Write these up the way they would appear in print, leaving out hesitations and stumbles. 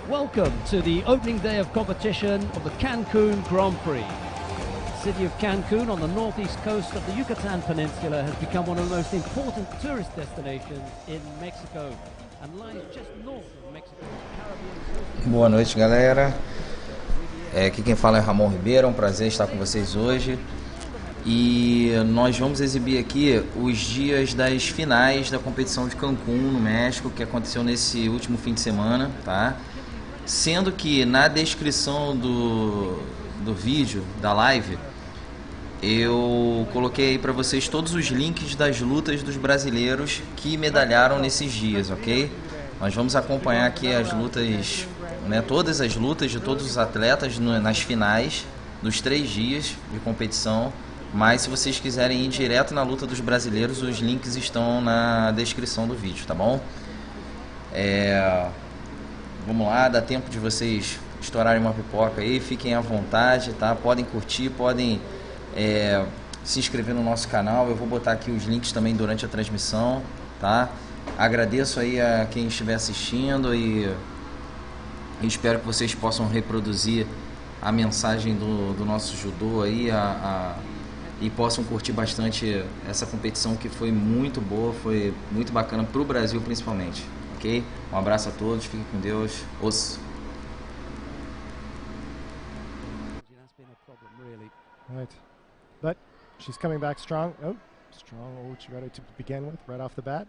Welcome to the opening day of competition of the Cancun Grand Prix. The city of Cancun on the northeast coast of the Yucatan Peninsula has become one of the most important tourist destinations in Mexico and lies just north of Mexico's Caribbean. Boa noite, galera. Aqui quem fala é Ramon Ribeiro, é um prazer estar com vocês hoje. E nós vamos exibir aqui os dias das finais da competição de Cancún, no México, que aconteceu nesse último fim de semana, tá? Sendo que na descrição do vídeo, da live, eu coloquei aí para vocês todos os links das lutas dos brasileiros que medalharam nesses dias, ok? Nós vamos acompanhar aqui as lutas, né, todas as lutas de todos os atletas nas finais dos 3 dias de competição. Mas se vocês quiserem ir direto na luta dos brasileiros, os links estão na descrição do vídeo, tá bom? Vamos lá, dá tempo de vocês estourarem uma pipoca aí, fiquem à vontade, tá? Podem curtir, podem se inscrever no nosso canal. Eu vou botar aqui os links também durante a transmissão, tá? Agradeço aí a quem estiver assistindo e espero que vocês possam reproduzir a mensagem do nosso judô aí, e possam curtir bastante essa competição que foi muito boa, foi muito bacana para o Brasil principalmente, ok? Um abraço a todos, fiquem com Deus. Os. Right, but she's coming back strong. Oh, strong Chibana to begin with, right off the bat.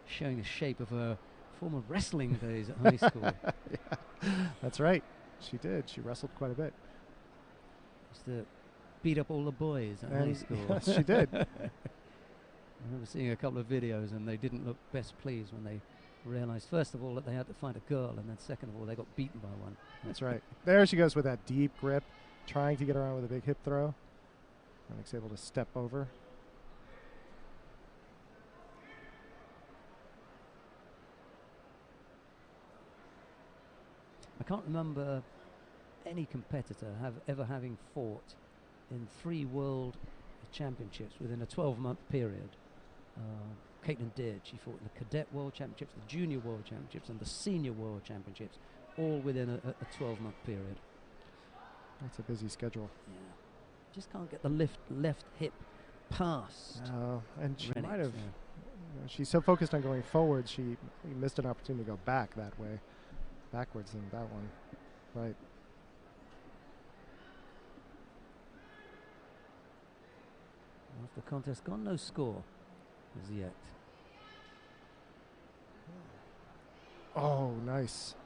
Showing the shape of her former wrestling days at high school. Yeah, that's right. She did. She wrestled quite a bit. Used to beat up all the boys at high school. Yes, she did. I remember seeing a couple of videos and they didn't look best pleased when they realized, first of all, that they had to find a girl, and then second of all, they got beaten by one. That's right. There she goes with that deep grip, trying to get around with a big hip throw. Rennick's able to step over. I can't remember any competitor ever having fought in 3 world championships within a 12-month period. Ketleyn did. She fought in the cadet world championships, the junior world championships, and the senior world championships, all within a 12-month period. That's a busy schedule. Yeah, just can't get the left hip past. And she Rennick, might have. You know, she's so focused on going forward, she missed an opportunity to go back that way. Backwards in that one, right? Off the contest, gone no score as yet. Oh, nice.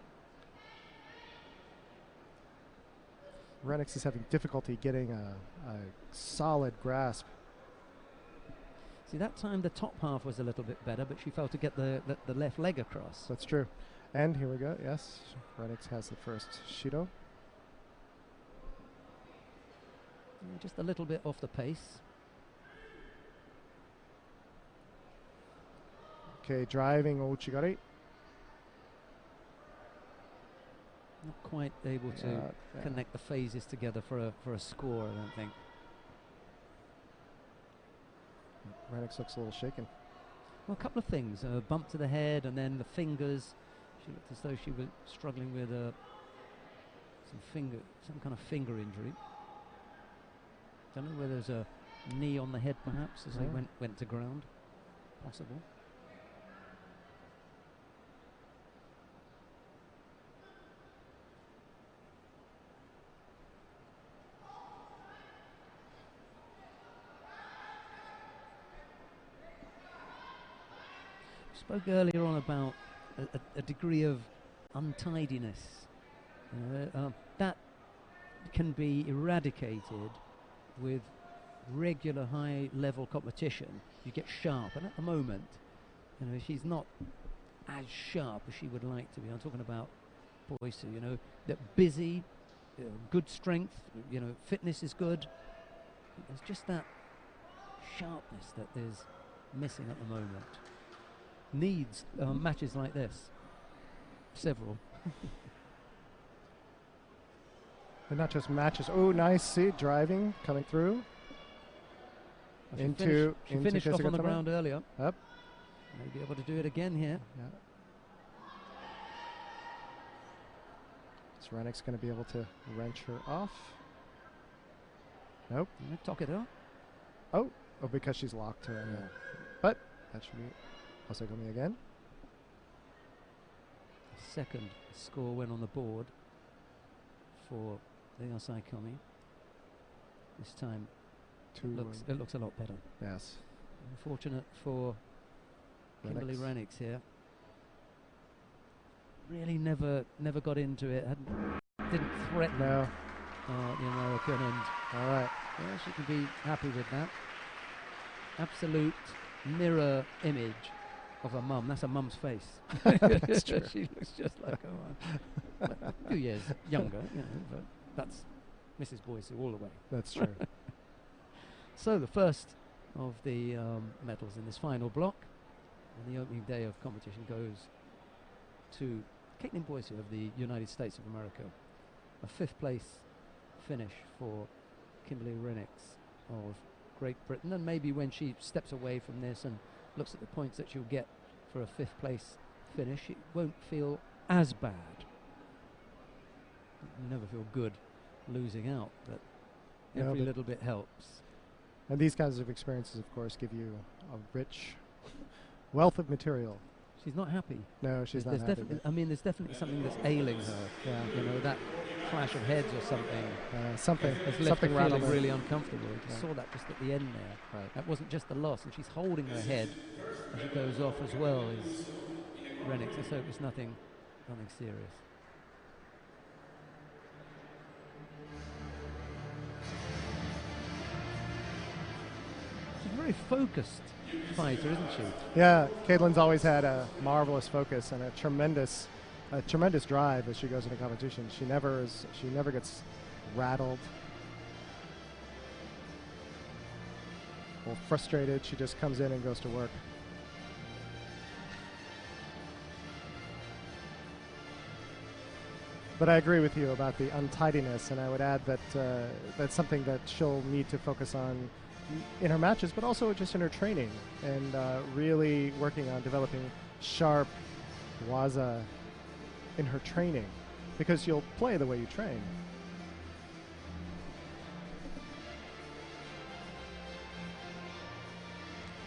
Rennick is having difficulty getting a solid grasp. See, that time the top half was a little bit better, but she failed to get the left leg across. That's true. And here we go, yes. Rennick has the first Shido. Yeah, just a little bit off the pace. Okay, driving Ouchigari. Not quite able to connect the phases together for a score, I don't think. Rennick looks a little shaken. Well, a couple of things. A bump to the head and then the fingers She looked as though she was struggling with some kind of finger injury. Don't know whether there's a knee on the head, perhaps, as they went to ground. Possible. Spoke earlier on about a degree of untidiness. That can be eradicated with regular high-level competition. You get sharp, and at the moment, she's not as sharp as she would like to be. I'm talking about Boyce, that busy, good strength, fitness is good. There's just that sharpness that is missing at the moment. Needs matches like this. Several. And not just matches. Oh, nice. See, driving, coming through. She finished off on the ground earlier. Up. May be able to do it again here. Yeah. So Rennick's going to be able to wrench her off. Nope. Talk it up. Oh, because she's locked to her. Yeah. But that should be also coming again. Second score went on the board for the Asai Kami. This time it looks a lot better. Yes. Unfortunate for Kimberly Rennicks here. Really never got into it. Didn't threaten the American, and all right. Yeah, she can be happy with that. Absolute mirror image of a mum. That's a mum's face. That's true. She looks just like a mum. A few years younger, but that's Mrs. Boyce all the way. That's true. So the first of the medals in this final block, and the opening day of competition goes to Ketleyn Boyce of the United States of America. A fifth place finish for Kimberly Rennicks of Great Britain, and maybe when she steps away from this and looks at the points that she'll get for a fifth place finish, it won't feel as bad. You never feel good losing out, but every little bit helps. And these kinds of experiences, of course, give you a rich wealth of material. She's not happy. No, she's not happy. There's definitely something that's ailing her. Yeah. That clash of heads or something. Something feeling really uncomfortable. You saw that just at the end there. Right. That wasn't just the loss, and she's holding her head as she goes off as well as Rennicks. Let's hope it's nothing serious. She's a very focused fighter, isn't she? Yeah, Ketleyn's always had a marvelous focus and a tremendous drive as she goes into competition. She never gets rattled or frustrated. She just comes in and goes to work. But I agree with you about the untidiness, and I would add that that's something that she'll need to focus on in her matches, but also just in her training, and really working on developing sharp waza in her training, because you'll play the way you train.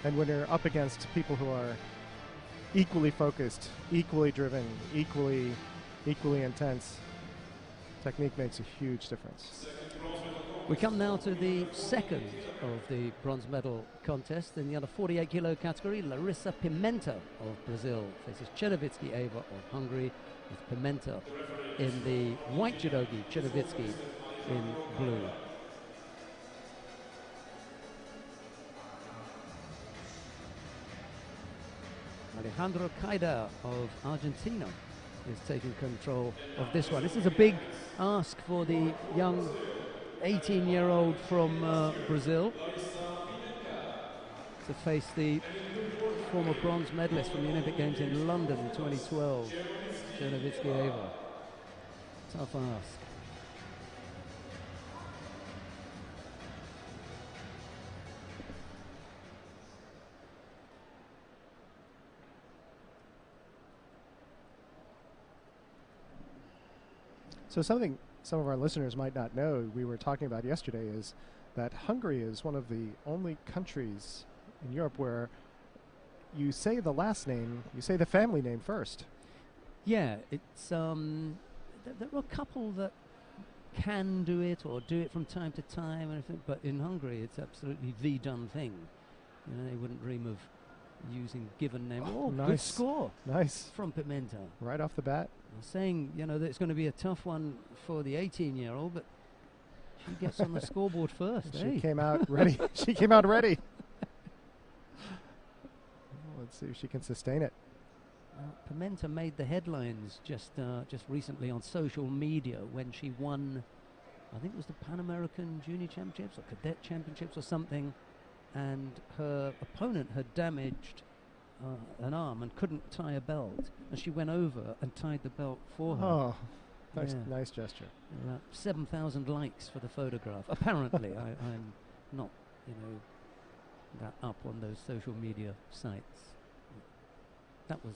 And when you're up against people who are equally focused, equally driven, equally intense, technique makes a huge difference. We come now to the second of the bronze medal contest in the under 48 kilo category. Larissa Pimenta of Brazil faces Czernowicki Eva of Hungary, with Pimenta in the white judogi, Czernowicki in blue. Alejandro Caida of Argentina is taking control of this one. This is a big ask for the young 18-year-old from Brazil to face the former bronze medalist from the Olympic Games in London in 2012, Czernowicki Eva. Tough ask. So something some of our listeners might not know, we were talking about yesterday, is that Hungary is one of the only countries in Europe where you say the last name, you say the family name first. Yeah, it's there are a couple that can do it or do it from time to time, and everything, but in Hungary it's absolutely the done thing. You know, they wouldn't dream of using given name. Oh, nice. Good score. Nice. From Pimenta. Right off the bat. Saying, you know, that it's going to be a tough one for the 18-year-old, but she gets on the scoreboard first. She came out ready. She came out ready. Let's see if she can sustain it. Pimenta made the headlines just recently on social media when she won, I think it was the Pan American Junior Championships or Cadet Championships or something, and her opponent had damaged an arm and couldn't tie a belt, and she went over and tied the belt for her. Oh, nice gesture. 7,000 likes for the photograph. Apparently, I'm not, you know, that up on those social media sites. That was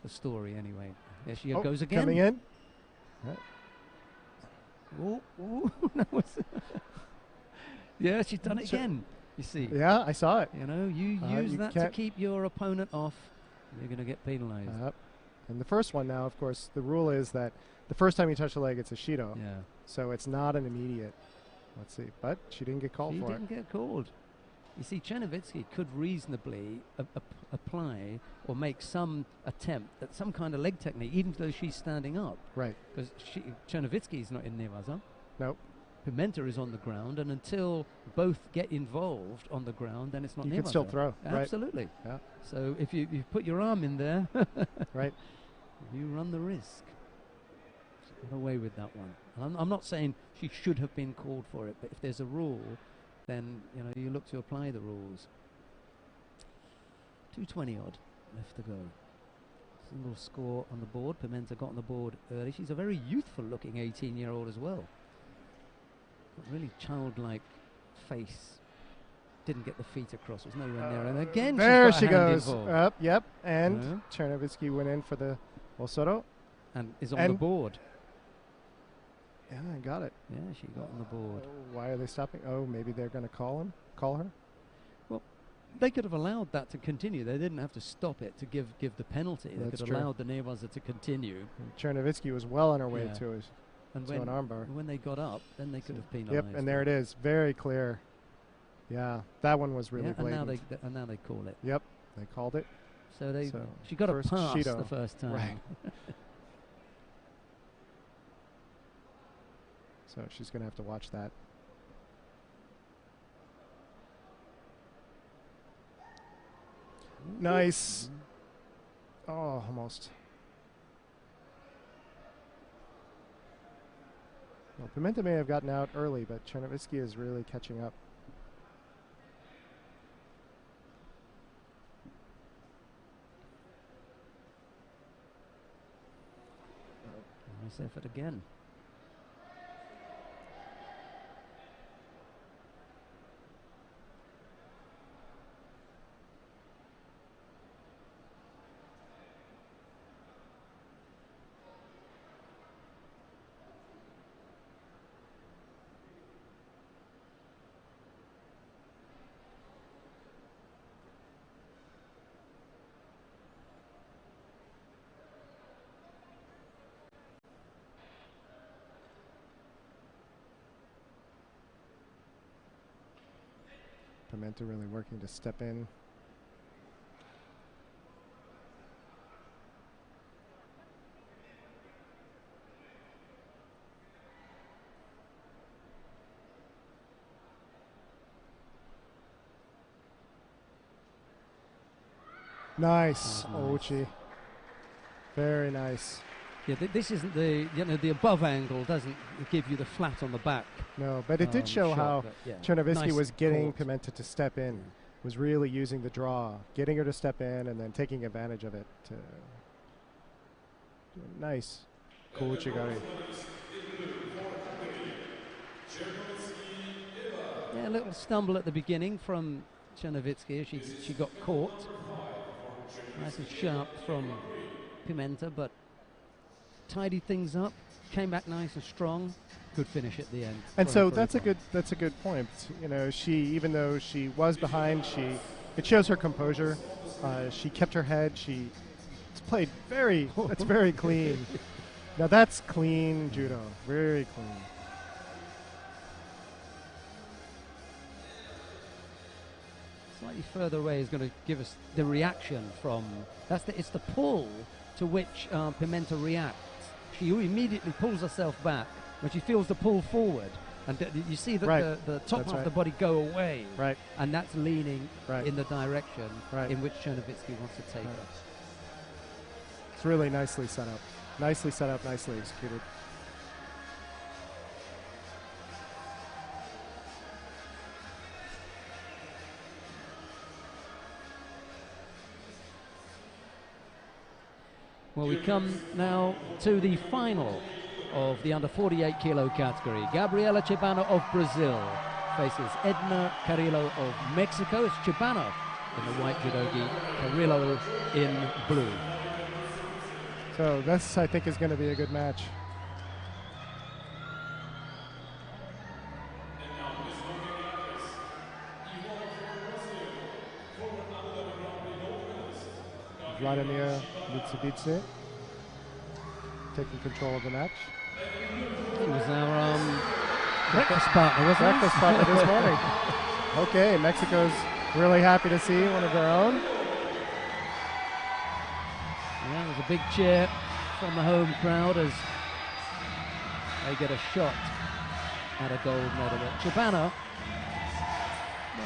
the story anyway. There she goes again. Coming in. Oh, that was yeah, she's done it again. You see. Yeah, I saw it. You know, you use that to keep your opponent off, you're going to get penalized. And the first one now, of course, the rule is that the first time you touch the leg, it's a Shido. Yeah. So it's not an immediate. Let's see. But she didn't get called for it. She didn't get called. You see, Chernovitsky could reasonably apply or make some attempt at some kind of leg technique, even though she's standing up. Right. Because Chernovitsky is not in Nevaza. Nope. Pimenta is on the ground, and until both get involved on the ground, then it's not Nevaza. You can still throw. Absolutely. Right. Yeah. So if you put your arm in there, right, you run the risk. Got away with that one. And I'm not saying she should have been called for it, but if there's a rule, then you know you look to apply the rules. 2:20 odd left to go. Single score on the board. Pimenta got on the board early. She's a very youthful-looking 18-year-old as well. Really childlike face. Didn't get the feet across. Was nowhere near. And again, there she's she got a hand goes. involved. Up, yep. And Chernovitsky went in for the Osoro. And is on the board. Yeah, I got it. Yeah, she got on the board. Why are they stopping? Oh, maybe they're going to call her? Well, they could have allowed that to continue. They didn't have to stop it to give the penalty. They could have allowed the Nevaza to continue. And Chernovitsky was well on her way to an armbar. When they got up, then they could have penalized. Yep, and there it is. Very clear. Yeah, that one was really blatant. And now they call it. Yep, they called it. So she got a pass Shido. the first time. Right. So she's going to have to watch that. Nice. Oh, almost. Well, Pimenta may have gotten out early, but Chernovitsky is really catching up. Nice effort again. Pimenta really working to step in. Nice, Ochi. Very nice. Yeah, this isn't the above angle doesn't give you the flat on the back. No, but it did show how Chernovitsky was getting Pimenta to step in, was really using the draw, getting her to step in and then taking advantage of it. Nice. Cool Chigari. Yeah, a little stumble at the beginning from Chernovitsky. She got caught. Nice and sharp from Pimenta, but tidied things up came back nice and strong. Good finish at the end. And so that's a good point. You know, even though she was behind, it shows her composure. She kept her head. It's played that's very clean. Now that's clean judo, very clean. Slightly further away is going to give us the reaction from. It's the pull to which Pimenta reacts. She immediately pulls herself back when she feels the pull forward, and you see that the top half of the body go away, and that's leaning in the direction in which Chernovitsky wants to take her. It's really nicely set up. Nicely set up, nicely executed. Well, we come now to the final of the under 48 kilo category. Gabriela Chibana of Brazil faces Edna Carrillo of Mexico. It's Chibana in the white judogi, Carrillo in blue. So this, I think, is going to be a good match. Vladimir Mitsubitse taking control of the match. He was our breakfast partner, wasn't he? Breakfast partner this morning. Okay, Mexico's really happy to see one of their own. Yeah, there's a big cheer from the home crowd as they get a shot at a gold medal. Chibana,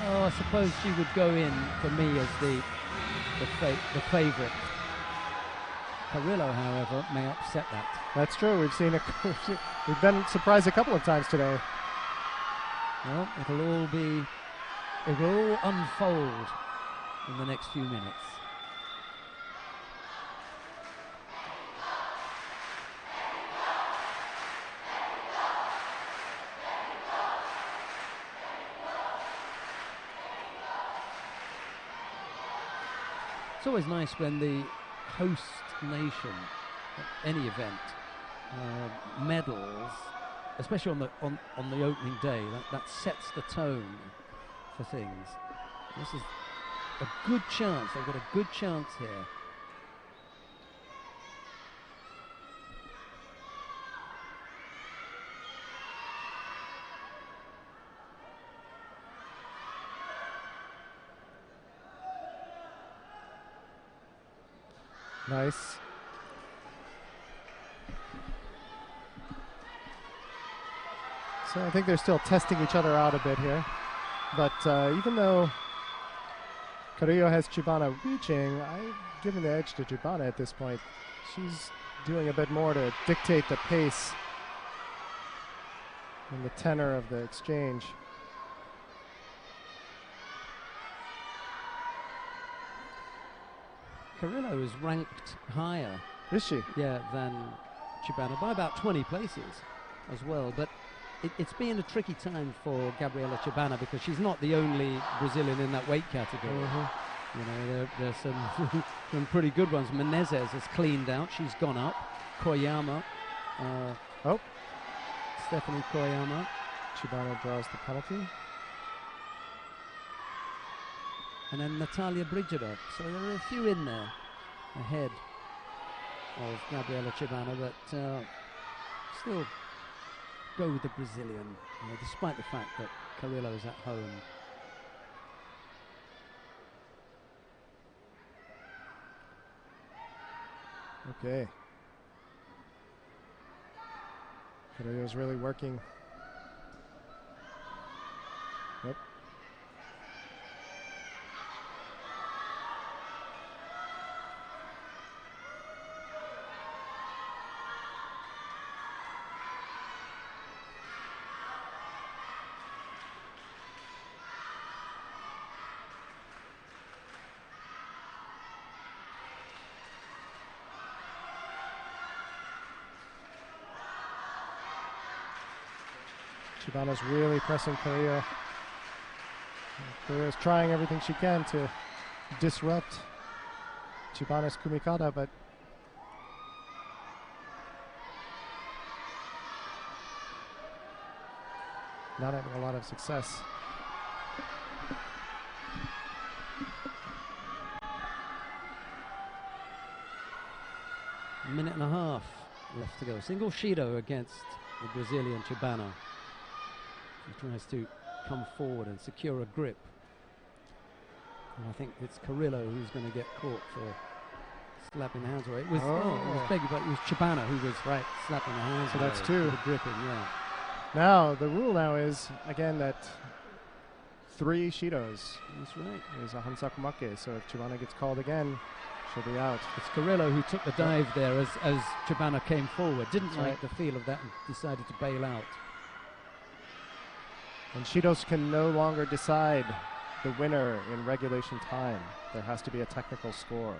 well, I suppose she would go in for me as the favourite. Carrillo, however, may upset that. That's true. We've been surprised a couple of times today. Well, it'll all unfold in the next few minutes. It's always nice when the host nation at any event medals, especially on the opening day. That sets the tone for things. This is a good chance. They've got a good chance here. Nice. So I think they're still testing each other out a bit here. But even though Carrillo has Chibana reaching, I've given the edge to Chibana at this point. She's doing a bit more to dictate the pace and the tenor of the exchange. Carrillo is ranked higher. Is she? Yeah, than Chibana by about 20 places as well. But it's been a tricky time for Gabriela Chibana because she's not the only Brazilian in that weight category. Mm-hmm. You know, there's some pretty good ones. Menezes has cleaned out. She's gone up. Koyama. Stephanie Koyama. Chibana draws the penalty. And then Natalia Brigida. So there are a few in there ahead of Gabriela Chibana, but still go with the Brazilian, despite the fact that Carrillo is at home. Okay. Carrillo's really working. Yep. Chibana's really pressing Carrillo. Carrillo's trying everything she can to disrupt Chibana's kumikata, but not having a lot of success. A minute and a half left to go. Single Shido against the Brazilian Chibana. She tries to come forward and secure a grip. And I think it's Carrillo who's going to get caught for slapping the hands away. It was, it was Peggy, but it was Chibana who was slapping the hands away. So that's two. The gripping, yeah. Now, the rule now is, again, that 3 Shidos. That's right. Is a Hansakumake, so if Chibana gets called again, she'll be out. It's Carrillo who took the dive there as Chibana came forward. Didn't like the feel of that and decided to bail out. And Shidos can no longer decide the winner in regulation time. There has to be a technical score.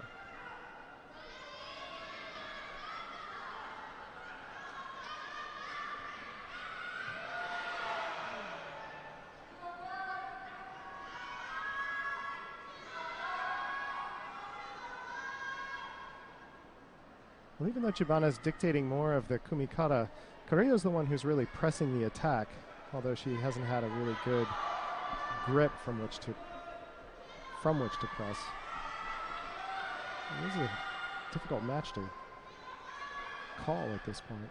Well, even though Chibana is dictating more of the kumikata, Carrillo's the one who's really pressing the attack, although she hasn't had a really good grip from which to press. This is a difficult match to call at this point.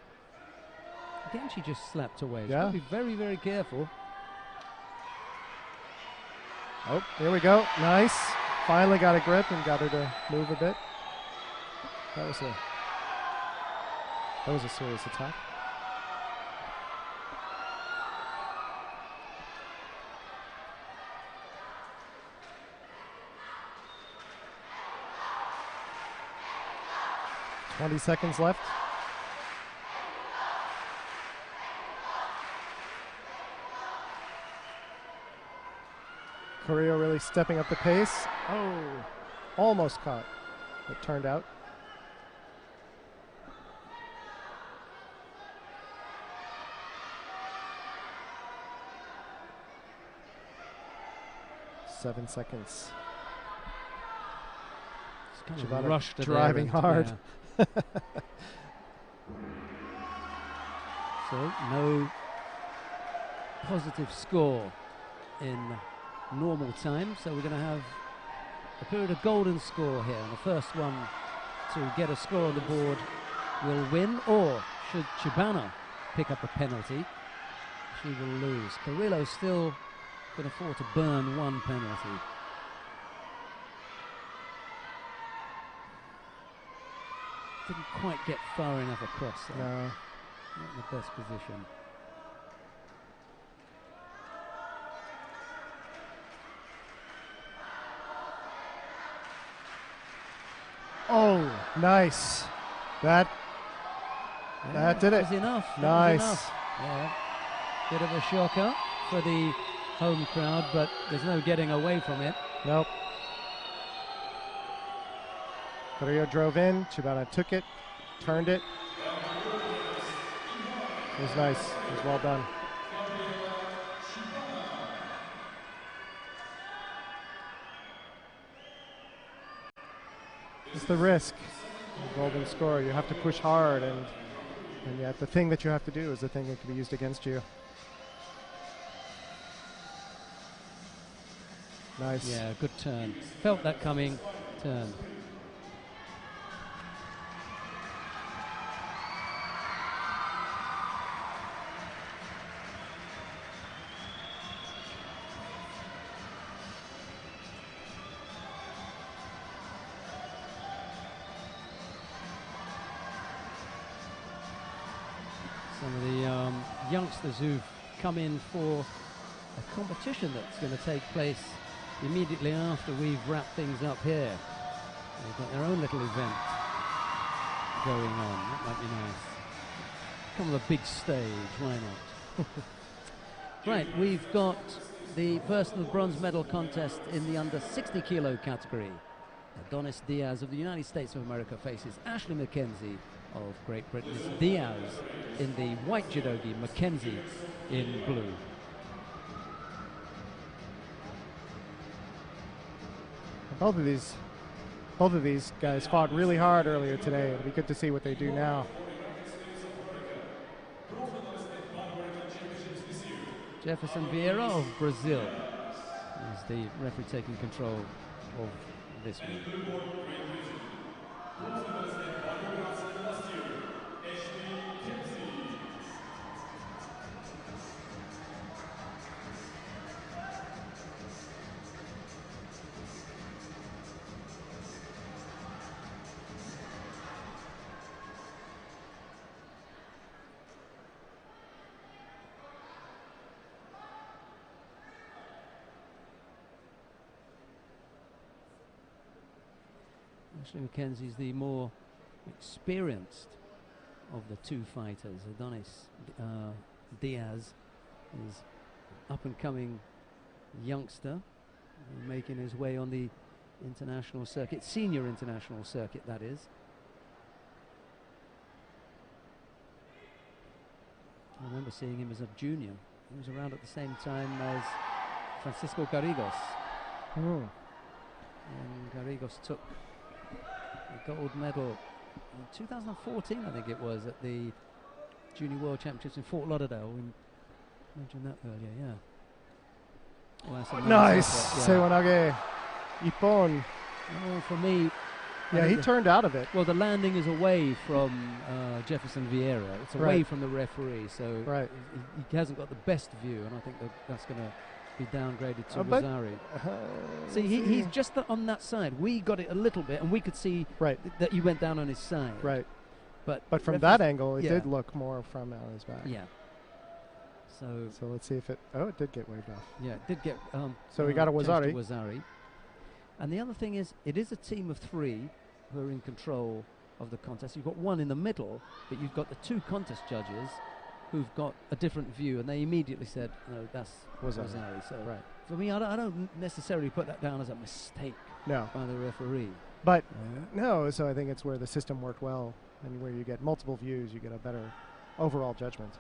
Again, she just slapped away. Yeah. She's got to be very, very careful. Oh, here we go. Nice. Finally got a grip and got her to move a bit. That was a serious attack. "20 seconds left. Carrillo really stepping up the pace. Oh, almost caught. It turned out. "7 seconds. Chibana rushed driving hard. Yeah. So no positive score in normal time. So we're going to have a period of golden score here. And the first one to get a score on the board will win, or should Chibana pick up a penalty, she will lose. Carrillo still can afford to burn one penalty. Didn't quite get far enough across there. No. Not in the best position. Oh, nice. That did it. Was enough. Nice. That was enough. Yeah. Bit of a shocker for the home crowd, but there's no getting away from it. Nope. Carrillo drove in, Chibana took it, turned it. It was nice. It was well done. It's the risk. The golden score. You have to push hard, and yet the thing that you have to do is the thing that can be used against you. Nice. Yeah, good turn. Felt that coming. Turn. Some of the youngsters who've come in for a competition that's going to take place immediately after we've wrapped things up here. They've got their own little event going on. That might be nice. Come on the big stage, why not? Right, we've got the first of the bronze medal contest in the under 60 kilo category. Adonis Diaz of the United States of America faces Ashley McKenzie of Great Britain. It's Diaz in the white judogi, McKenzie in blue. Both of these guys fought really hard earlier today. It'll be good to see what they do now. Jefferson Vieira of Brazil is the referee taking control of this one. Ashley Mackenzie's the more experienced of the two fighters. Adonis Diaz is up-and-coming youngster, making his way on the international circuit, senior international circuit, that is. I remember seeing him as a junior. He was around at the same time as Francisco Garrigos. Mm. And Garrigos took the gold medal in 2014, I think it was, at the Junior World Championships in Fort Lauderdale. We mentioned that earlier, yeah. Well, that's a Nice! yeah. Seiwanage Ippon. Oh, for me, Yeah, he turned out of it. well, the landing is away from Jefferson Vieira. It's away Right. from the referee, so Right. he hasn't got the best view, and I think that's going to be downgraded to But- Rosari. See, he's just on that side. We got it a little bit, and we could see right. that he went down on his side. Right. But But from referees- that angle, it yeah. did look more from on his back. Yeah. So So let's see if it. Oh, it did get waved off. yeah, it did get. So we got a changed to Wazari. Wazari. And the other thing is, it is a team of three who are in control of the contest. You've got one in the middle, but you've got the two contest judges who've got a different view, and they immediately said, no, that's Wazari. So Right. for me, I don't necessarily put that down as a mistake No. by the referee. But no, so I think it's where the system worked well, and where you get multiple views, you get a better overall judgment.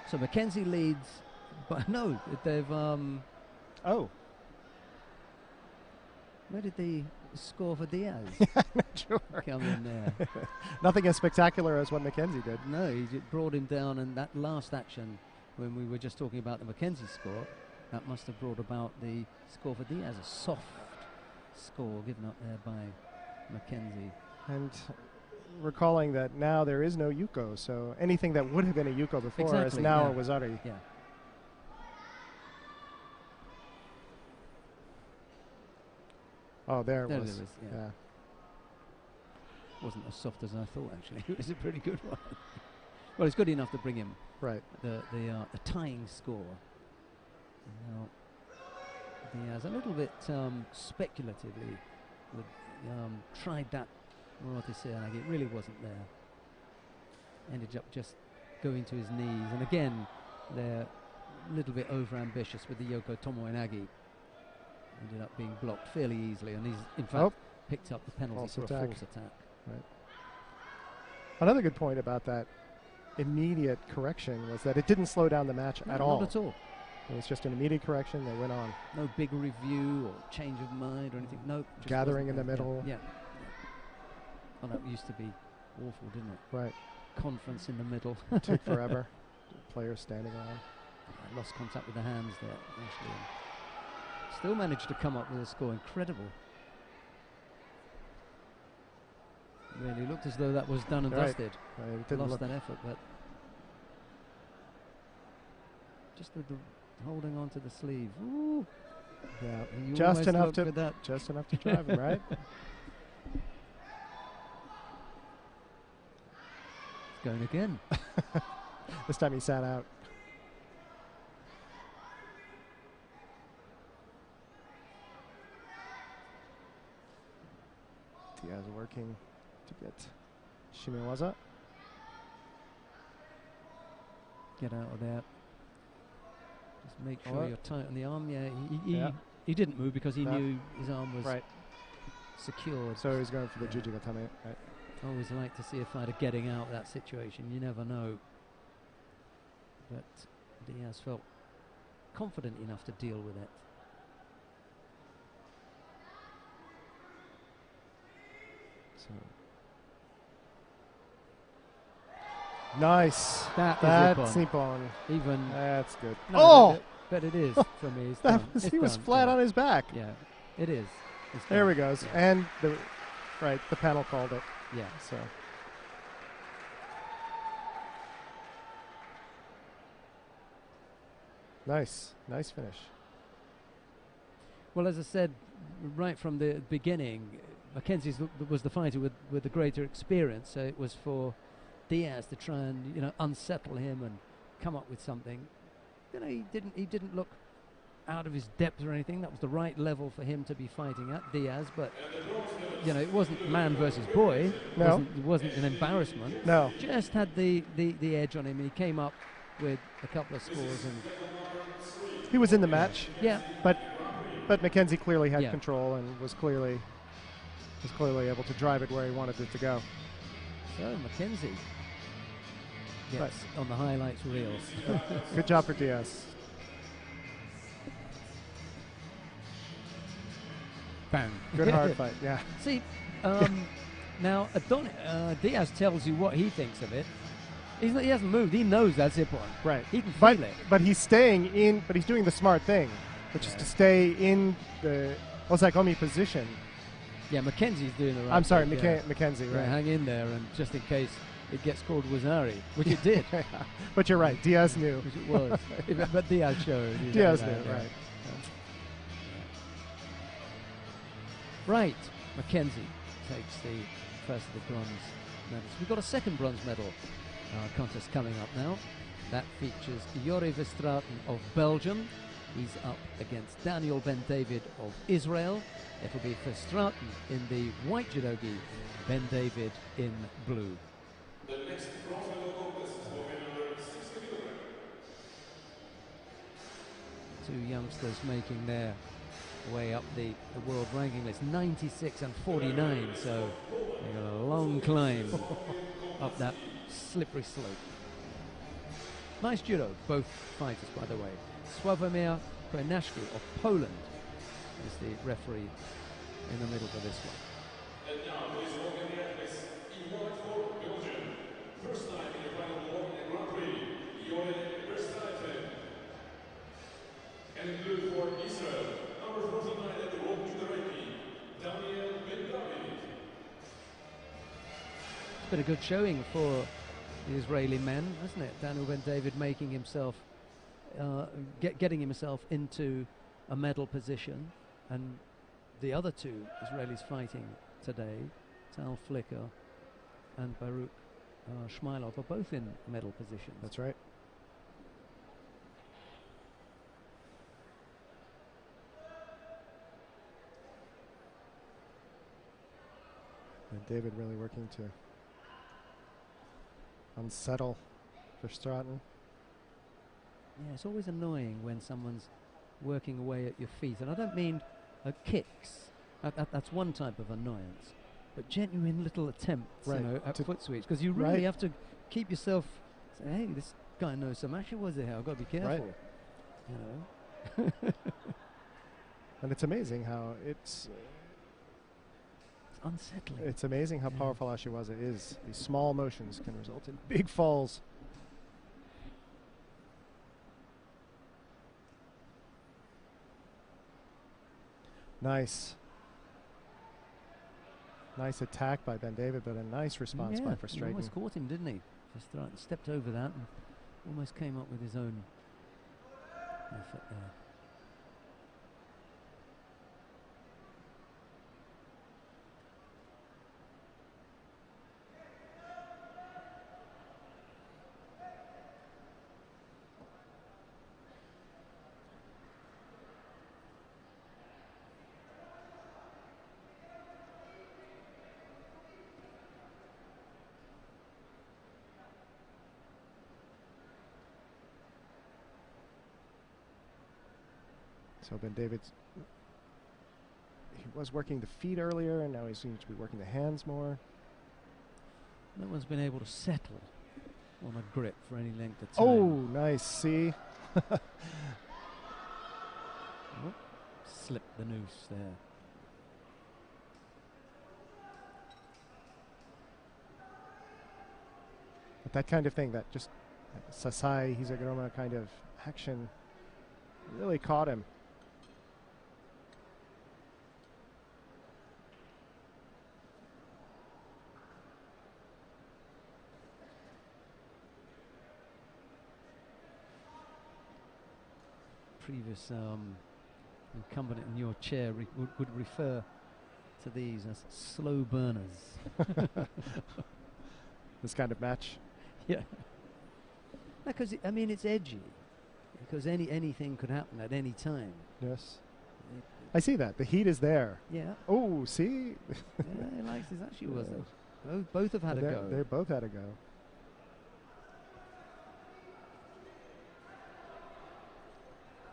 So Mackenzie leads, but no, they've. Oh. Where did the score for Diaz I'm not sure. come in there? Nothing as spectacular as what Mackenzie did. No, he brought him down, and that last action, when we were just talking about the Mackenzie score, that must have brought about the score for Diaz, a soft score given up there by Mackenzie. And recalling that now there is no Yuko, so anything that would have been a Yuko before is Exactly, now yeah. a Wazari. Yeah. Oh, there it There was. it is, yeah. Yeah. Wasn't as soft as I thought, actually. It was a pretty good one. Well, it's good enough to bring him Right. the tying score. And now Diaz, a little bit speculatively, tried that Morati Seanagi. It really wasn't there. Ended up just going to his knees. And again, they're a little bit over-ambitious with the Yoko Tomo Inagi. Ended up being blocked fairly easily, and he's in fact picked up the penalty False for attack. a false attack. Right. Another good point about that immediate correction was that it didn't slow down the match at all. Not at all. It was just an immediate correction. They went on. No big review or change of mind or anything. No. Just Gathering wasn't in the there. middle. Yeah. Well, that used to be awful, didn't it? Right. Conference in the middle. Took forever. Players standing around. Lost contact with the hands there, actually. Still managed to come up with a score. Incredible. Really looked as though that was done and Right. dusted. It didn't Lost look that effort, but just with the holding on to the sleeve. Ooh. yeah, You just almost enough looked to with that. just enough to drive him, right? It's going again. This time he sat out. Diaz working to get Shimiwaza. Get out of there. Just make sure What? you're tight on the arm. Yeah, Yeah. he didn't move because he That- knew his arm was Right. secured. So he's going for the Yeah. Jujigatame. Right. Always like to see a fighter getting out of that situation. You never know. But Diaz felt confident enough to deal with it. So Nice. That's Nippon. Even. That's good. No, Oh! But it is for me. It's That done. was, It's he was done, flat yeah. on his back. Yeah, it is. It's There done. we goes. Yeah. And the panel called it. Yeah. So nice finish. Well, as I said right from the beginning, Mackenzie's was the fighter with the greater experience. So it was for Diaz to try and unsettle him and come up with something. He didn't look out of his depth or anything. That was the right level for him to be fighting at, Diaz. But it wasn't man versus boy. No, it wasn't an embarrassment. No, just had the edge on him. He came up with a couple of scores and he was in the match. Yeah, but Mackenzie clearly had Yeah. control and was clearly able to drive it where he wanted it to go. So Mackenzie gets on the highlights reels. Good job for Diaz. Bang. Good hard fight. Yeah. See, now Diaz tells you what he thinks of it. He hasn't moved. He knows that's hip on. Right. He can feel it. But he's staying in. But he's doing the smart thing, which is to stay in the Osaikomi position. Yeah, Mackenzie's doing the right. I'm sorry, thing, Mackenzie. Yeah, Right. hang in there, and just in case it gets called Wazari, which it did. But you're right. Diaz knew. Which it was. But Diaz showed. Diaz knew. Right. Right, Mackenzie takes the first of the bronze medals. We've got a second bronze medal contest coming up now. That features Jori Verstraeten of Belgium. He's up against Daniel Ben David of Israel. It will be Verstraeten in the white judogi, Ben David in blue. The next bronze medal contest will be number 60 kg. Two youngsters making their way up the world ranking list, 96 and 49, so they've got a long climb up that slippery slope. Nice judo, both fighters, by the way. Sławomir Krenaszki of Poland is the referee in the middle for this one. And now, please welcome the athletes in white for Belgium. First time in the final block in the Grand Prix, Jori Verstraeten. And in blue for Israel, number 49 at the world judo ranking, Daniel Ben David. It's been a good showing for the Israeli men, hasn't it? Daniel Ben David making himself, getting himself into a medal position, and the other two Israelis fighting today, Tal Flicker and Baruch Shmailov, are both in medal positions. That's right. And David really working to unsettle Verstraeten. Yeah, it's always annoying when someone's working away at your feet, and I don't mean kicks. That's one type of annoyance, but genuine little attempts, Right, at to foot sweeps, because you really have to keep yourself. Say, hey, this guy knows some action. Was there? I've got to be careful. Right. And it's amazing how it's unsettling. It's amazing how powerful Ashiwaza is. These small motions can result in big falls. Nice. Nice attack by Ben David, but a nice response by He Verstraeten. almost caught him, didn't he? Verstraeten stepped over that and almost came up with his own effort there. So Ben David's, he was working the feet earlier, and now he seems to be working the hands more. No one's been able to settle on a grip for any length of time. Oh, nice. See? Slipped the noose there. But that kind of thing, that just Sasai Hizaguruma kind of action really caught him. Previous incumbent in your chair would refer to these as slow burners. This kind of match. Yeah. Because I mean, it's edgy. Because anything could happen at any time. Yes. I see that. The heat is there. Yeah. Oh, see? Yeah, he likes his actually was it. Both have had a go. They both had a go.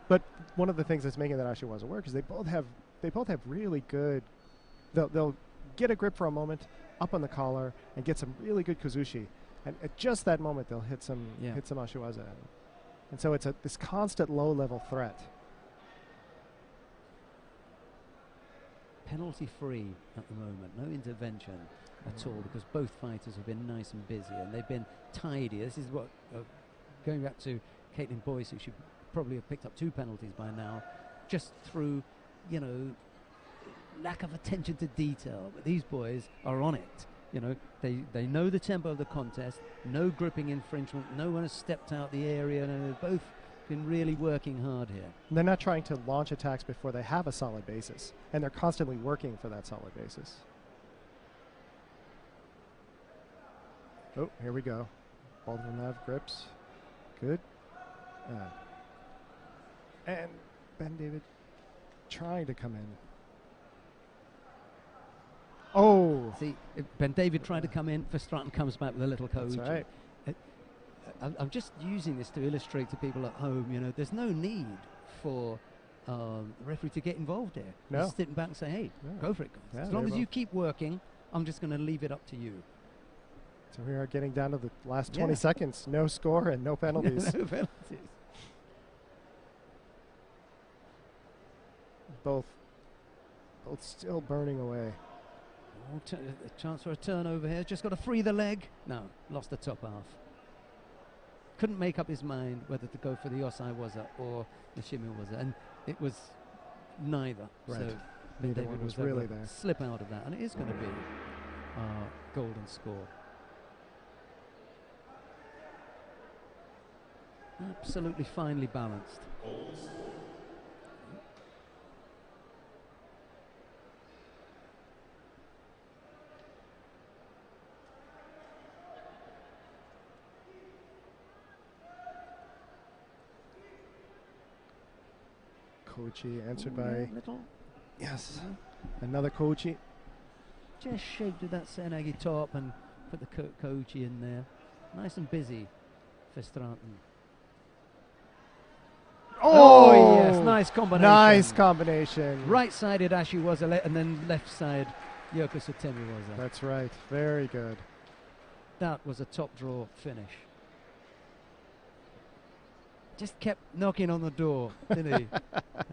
But one of the things that's making that Ashiwaza work is they both have really good. They'll get a grip for a moment up on the collar and get some really good kuzushi, and at just that moment they'll hit some Ashiwaza, and so it's this constant low level threat. Penalty free at the moment, no intervention at all, because both fighters have been nice and busy and they've been tidy. This is what going back to Ketleyn Boyce, who should probably have picked up 2 penalties by now, just through, you know, lack of attention to detail. But these boys are on it. You know, they know the tempo of the contest, no gripping infringement, no one has stepped out the area, and they've both been really working hard here. And they're not trying to launch attacks before they have a solid basis, and they're constantly working for that solid basis. Oh, here we go. Both of them have grips. Good. And Ben David trying to come in. Oh! See, Ben David tried to come in, Verstraeten comes back with a little koji. That's right. I'm just using this to illustrate to people at home, you know, there's no need for the referee to get involved here. No. Just sitting back and say, hey, go for it, guys. Yeah, as long as you keep working, I'm just going to leave it up to you. So we are getting down to the last 20 seconds. No score and no penalties. No penalties. Both still burning away. Oh, a chance for a turnover here. Just got to free the leg. No, lost the top half. Couldn't make up his mind whether to go for the Osaiwaza or the Shimiwaza, and it was neither. Right. So Neither David one was able really to there. slip out of that, and it is going to be golden score. Absolutely finely balanced. Kochi answered by little. Yes. Another Kochi. Just shaped with that Senagi top and put the Kochi in there. Nice and busy for Verstraeten. Oh, yes, nice combination. Nice combination. Right-sided Ashiwaza and then left-side Yoko Sotemiwaza. That's right. Very good. That was a top draw finish. Just kept knocking on the door, didn't he?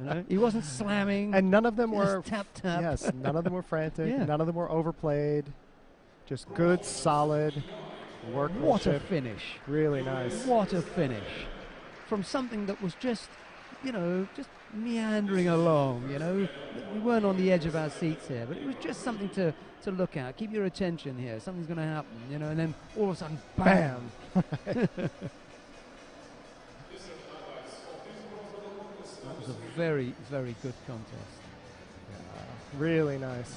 You know? He wasn't slamming. And none of them were tap tap. Yes, none of them were frantic. Yeah. None of them were overplayed. Just good, solid workmanship. What a finish. Really nice. What a finish. From something that was just, you know, just meandering along, you know. We weren't on the edge of our seats here, but it was just something to look at. Keep your attention here. Something's going to happen, you know, and then all of a sudden, bam. That was a very, very good contest. Yeah, really nice.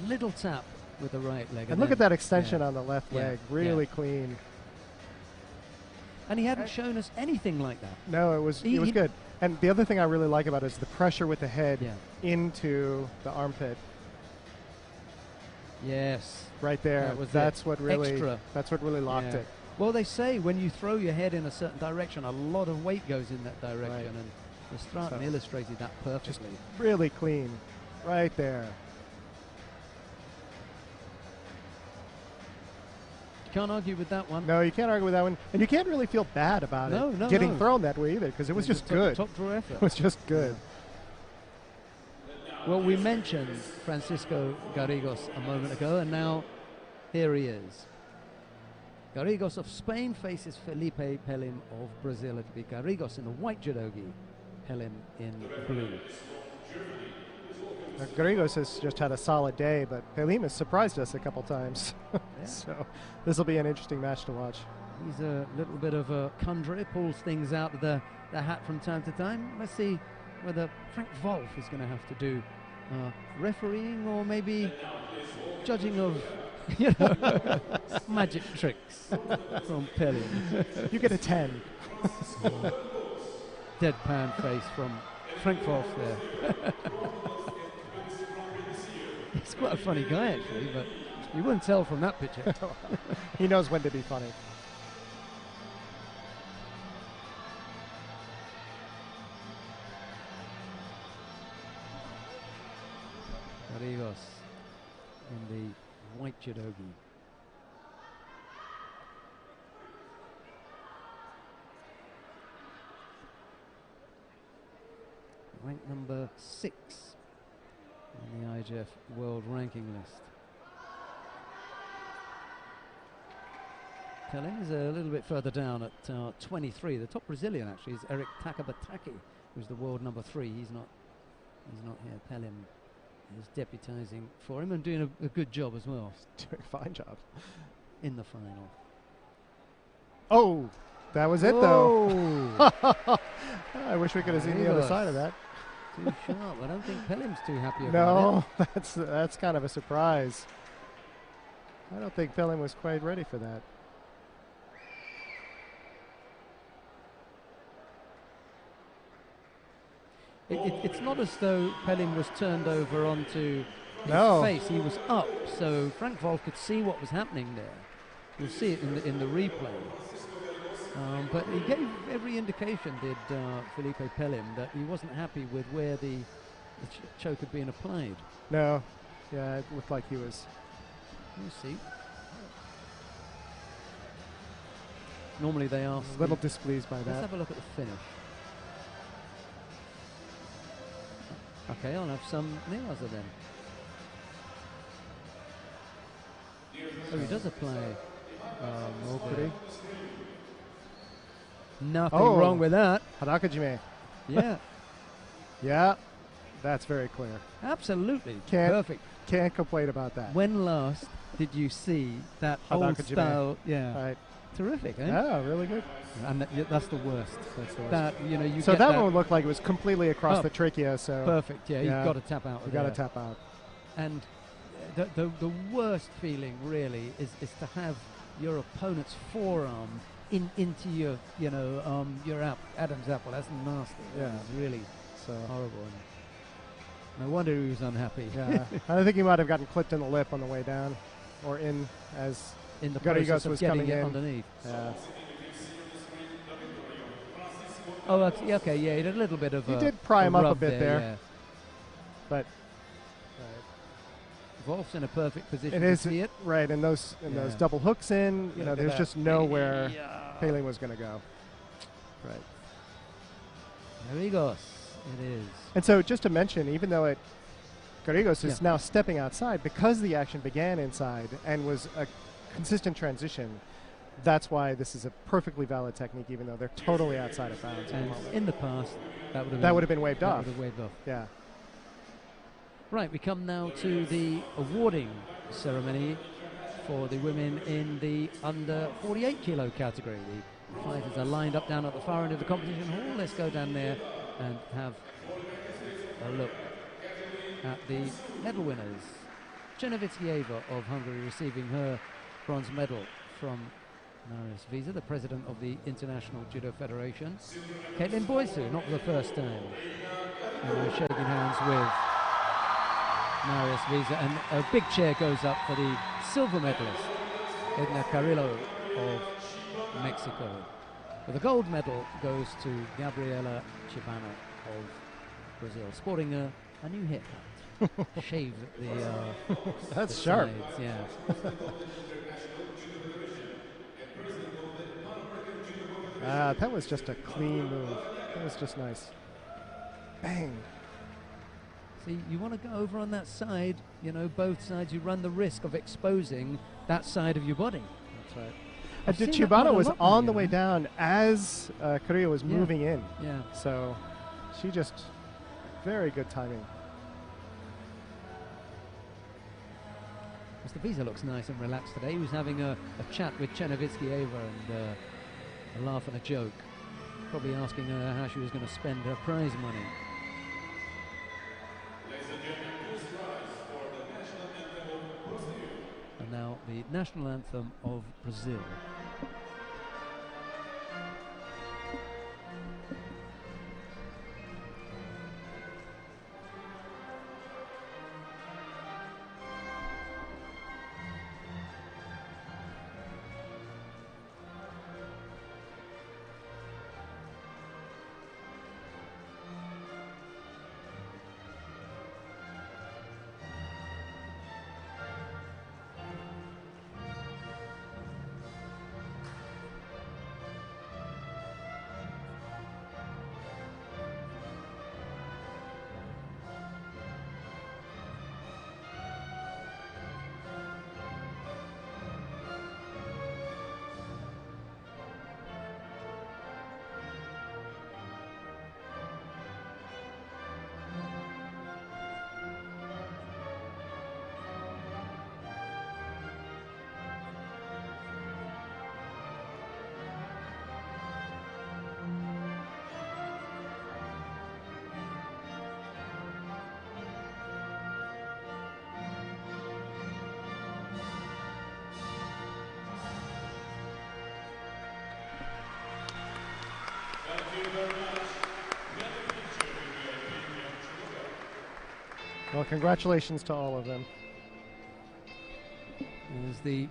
Little tap with the right leg. And look at that extension on the left leg. Really clean. And he hadn't shown us anything like that. No, it was good. And the other thing I really like about it is the pressure with the head into the armpit. Yes. Right there. That's what really locked it. Well, they say when you throw your head in a certain direction, a lot of weight goes in that direction, and Verstraeten illustrated that perfectly. Just really clean, right there. You can't argue with that one. No, you can't argue with that one, and you can't really feel bad about it getting thrown that way either, because it was just good. Top draw effort. It was just good. Well, we mentioned Francisco Garrigos a moment ago, and now here he is. Garrigos of Spain faces Phelipe Pelim of Brazil. It'll be Garrigos in the white judogi, Pelim in blue. Garrigos has just had a solid day, but Pelim has surprised us a couple times. So this will be an interesting match to watch. He's a little bit of a conjurer, pulls things out of the hat from time to time. Let's see whether Frank Wolf is going to have to do refereeing or maybe judging of magic tricks from Pelim. You get a 10. Deadpan face from Frank Wolf there. He's quite a funny guy actually, but you wouldn't tell from that picture. He knows when to be funny. Garrigos in the white judogi. Ranked number 6 on the IGF World Ranking List. Pelim is a little bit further down at 23. The top Brazilian actually is Eric Takabataki, who's the world number 3. He's not here. Pelim is deputizing for him and doing a good job as well. Doing a fine job. In the final. Oh, that was it though. I wish we could have seen the other side of that. Too sharp. I don't think Pelim's too happy about it. No, that's kind of a surprise. I don't think Pelim was quite ready for that. It's not as though Pelim was turned over onto his face. He was up, so Frank Wolf could see what was happening there. You'll see it in the replay. But he gave every indication, did Phelipe Pelim, that he wasn't happy with where the choke had been applied. No. Yeah, it looked like he was. We'll see. Normally they ask. A little displeased by that. Let's have a look at the finish. Okay, I'll have some Neaza then. Oh, he does apply Moura. Nothing wrong with that. Harakajime. Yeah. Yeah, that's very clear. Absolutely. Perfect. Can't complain about that. When last did you see that whole style? Yeah. Right. Terrific, eh? Yeah, really good. And that's the worst. That's the worst. That, you so get that one looked like it was completely across the trachea. So perfect. Yeah, you've got to tap out. You've got to tap out. And the worst feeling really is to have your opponent's forearm into your Adam's apple. That's nasty. Yeah, it's really so horrible. No wonder he was unhappy. Yeah, I think he might have gotten clipped in the lip on the way down, or in as in the Garrigos process of was getting coming it in underneath. Yeah. Oh, okay. Yeah, he did a little bit of. He did pry him up a bit there. Yeah. But Wolf's in a perfect position to see it. Right, and those double hooks in. There's just nowhere Peling was going to go. Right. Garrigos, it is. And so, just to mention, even though Garrigos is now stepping outside because the action began inside and was a consistent transition. That's why this is a perfectly valid technique, even though they're totally outside of bounds. And in the past, that would have been waved off. Yeah. Right, we come now to the awarding ceremony for the women in the under 48 kilo category. The fighters are lined up down at the far end of the competition hall. Let's go down there and have a look at the medal winners. Chernevitskieva of Hungary receiving her bronze medal from Marius Visa, the president of the International Judo Federation. Ketleyn Boysu, not for the first time, shaking hands with Marius Visa, and a big chair goes up for the silver medalist, Edna Carrillo of Mexico. But the gold medal goes to Gabriela Chibana of Brazil, sporting a new haircut. Shaved the that's the sharp. sides, yeah. That was just a clean move. That was just nice. Bang. See, you want to go over on that side, both sides, you run the risk of exposing that side of your body. That's right. Chibana was on the way you know. down as Korea was moving in. Yeah. So she just very good timing. Mr. Visa looks nice and relaxed today. He was having a chat with Chernovitsky-Eva and a laugh and a joke. Probably asking her how she was going to spend her prize money. Ladies and gentlemen, please rise for the national anthem of Brazil. And now the national anthem of Brazil. Well, congratulations to all of them. There's the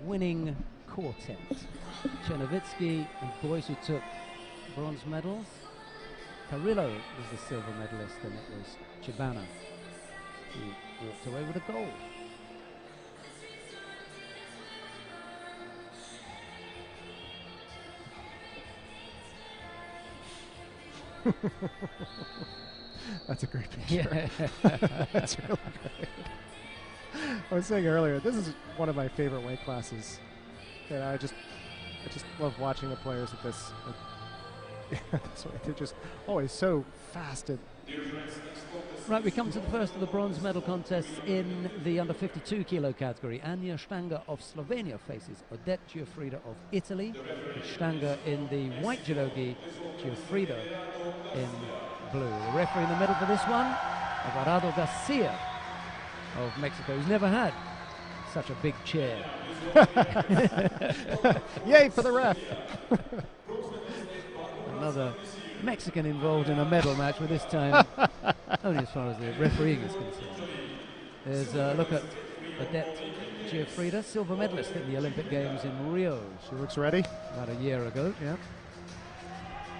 winning quartet. Chernovitsky and boys who took bronze medals. Carrillo was the silver medalist, and it was Chibana who walked away with a gold. That's a great picture. Yeah. That's really great. I was saying earlier, this is one of my favorite weight classes. And I just love watching the players at this. This way. They're just always so fast. Right, we come to the first of the bronze medal contests in the under 52 kilo category. Anja Stanger of Slovenia faces Odette Giuffrida of Italy. Stanger in the white judogi, Giuffrida in blue. The referee in the middle for this one, Alvarado Garcia of Mexico, who's never had such a big chair. Yay for the ref! Another Mexican involved in a medal match, but this time only as far as the refereeing is concerned. There's a look at Odette Giuffrida, silver medalist in the Olympic Games in Rio. She looks ready. About a year ago, yeah.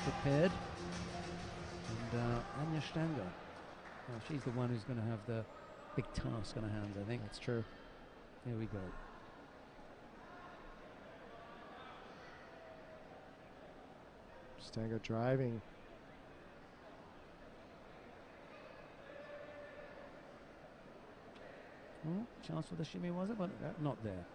Prepared. And Anja Stanger. Well, she's the one who's going to have the big task on her hands, I think. That's true. Here we go. Stanger driving. Chance for the shimmy, was it? But not there.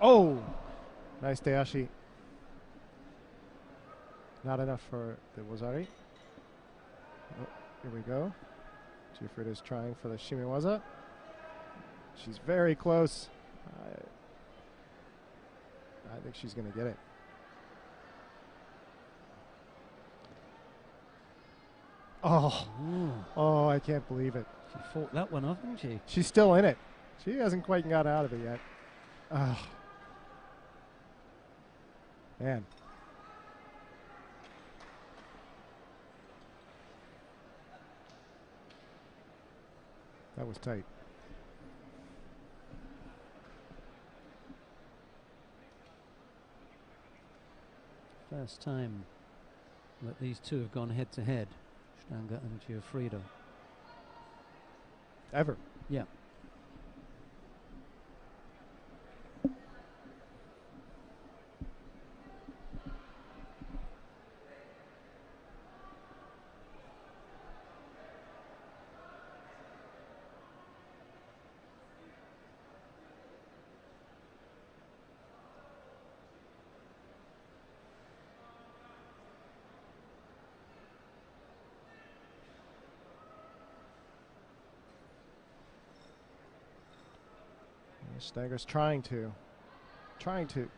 Oh! Nice Dayashi. Not enough for the Wazari. Oh, here we go. Giuffrida's trying for the Shimiwaza. She's very close. I think she's going to get it. Oh, oh! I can't believe it. She fought that one off, didn't she? She's still in it. She hasn't quite got out of it yet. Oh. Man. That was tight. First time that these two have gone head to head, Stanger and Giuffrida. Ever. Yeah. Stanger's trying to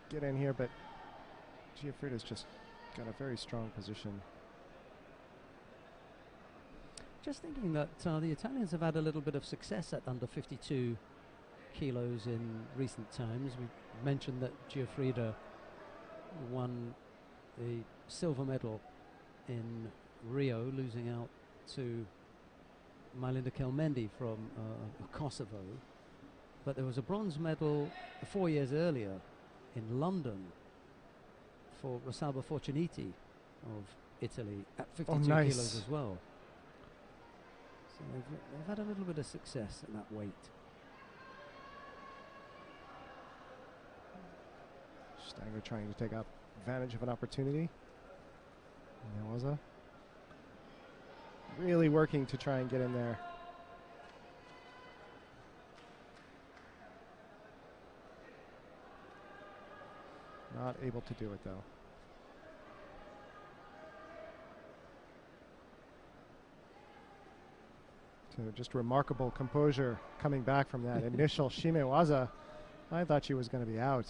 get in here, but Giuffrida's just got a very strong position. Just thinking that the Italians have had a little bit of success at under 52 kilos in recent times. We mentioned that Giuffrida won the silver medal in Rio, losing out to Mylinda Kelmendi from Kosovo. But there was a bronze medal 4 years earlier in London for Rosalba Fortuniti of Italy at 52 kilos as well. So they've had a little bit of success at that weight. Stanger trying to take advantage of an opportunity. Newaza really working to try and get in there. Not able to do it though. So just remarkable composure coming back from that initial shimewaza. I thought she was going to be out.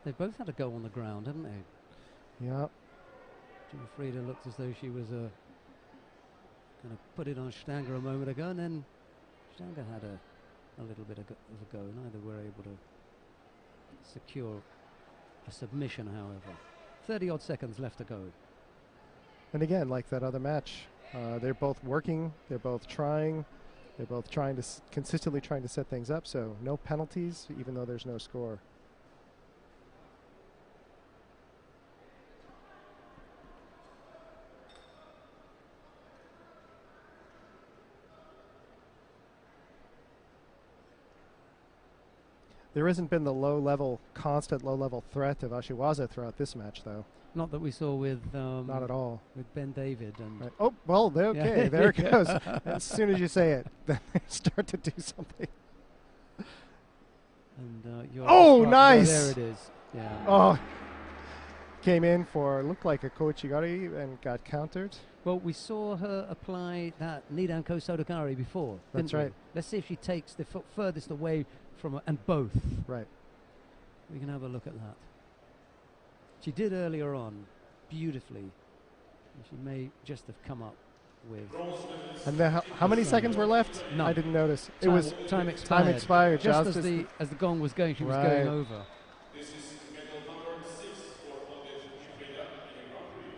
They've both had a go on the ground, haven't they? Yep. Giuffrida looked as though she was going to put it on Stanger a moment ago, and then Stanger had a little bit of a go. Neither were able to secure a submission, however. 30-odd seconds left to go. And again, like that other match, they're both working, they're both trying to consistently trying to set things up, so no penalties, even though there's no score. There hasn't been the constant low-level threat of Ashiwaza throughout this match, though. Not that we saw with... not at all. With Ben David. And right. Oh, well, okay, there it goes. As soon as you say it, then they start to do something. And oh, nice! There it is. Yeah. Oh, came in for, looked like a Koichigari and got countered. Well, we saw her apply that Nidanko Sodokari before. That's right. Let's see if she takes the foot furthest away from and both. Right. We can have a look at that. She did earlier on beautifully. She may just have come up with. And then how many seconds were left? None. I didn't notice. Time, it was time expired. Time expired. Just as the gong was going, she was going over. This is medal number 6 for Giuffrida in Grand Prix.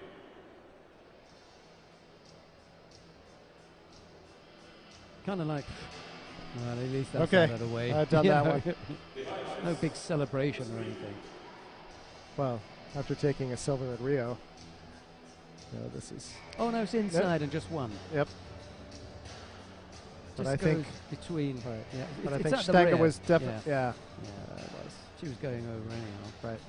Kind of like. Well, at least that's okay. out of the way. I've done that one. No big celebration or anything. Well, after taking a silver at Rio, this is. Oh no, it's inside and just one. Yep. But I think between. Right. Yeah, but I think Stanger was definitely. Yeah. Yeah, it was. She was going over anyhow. Right.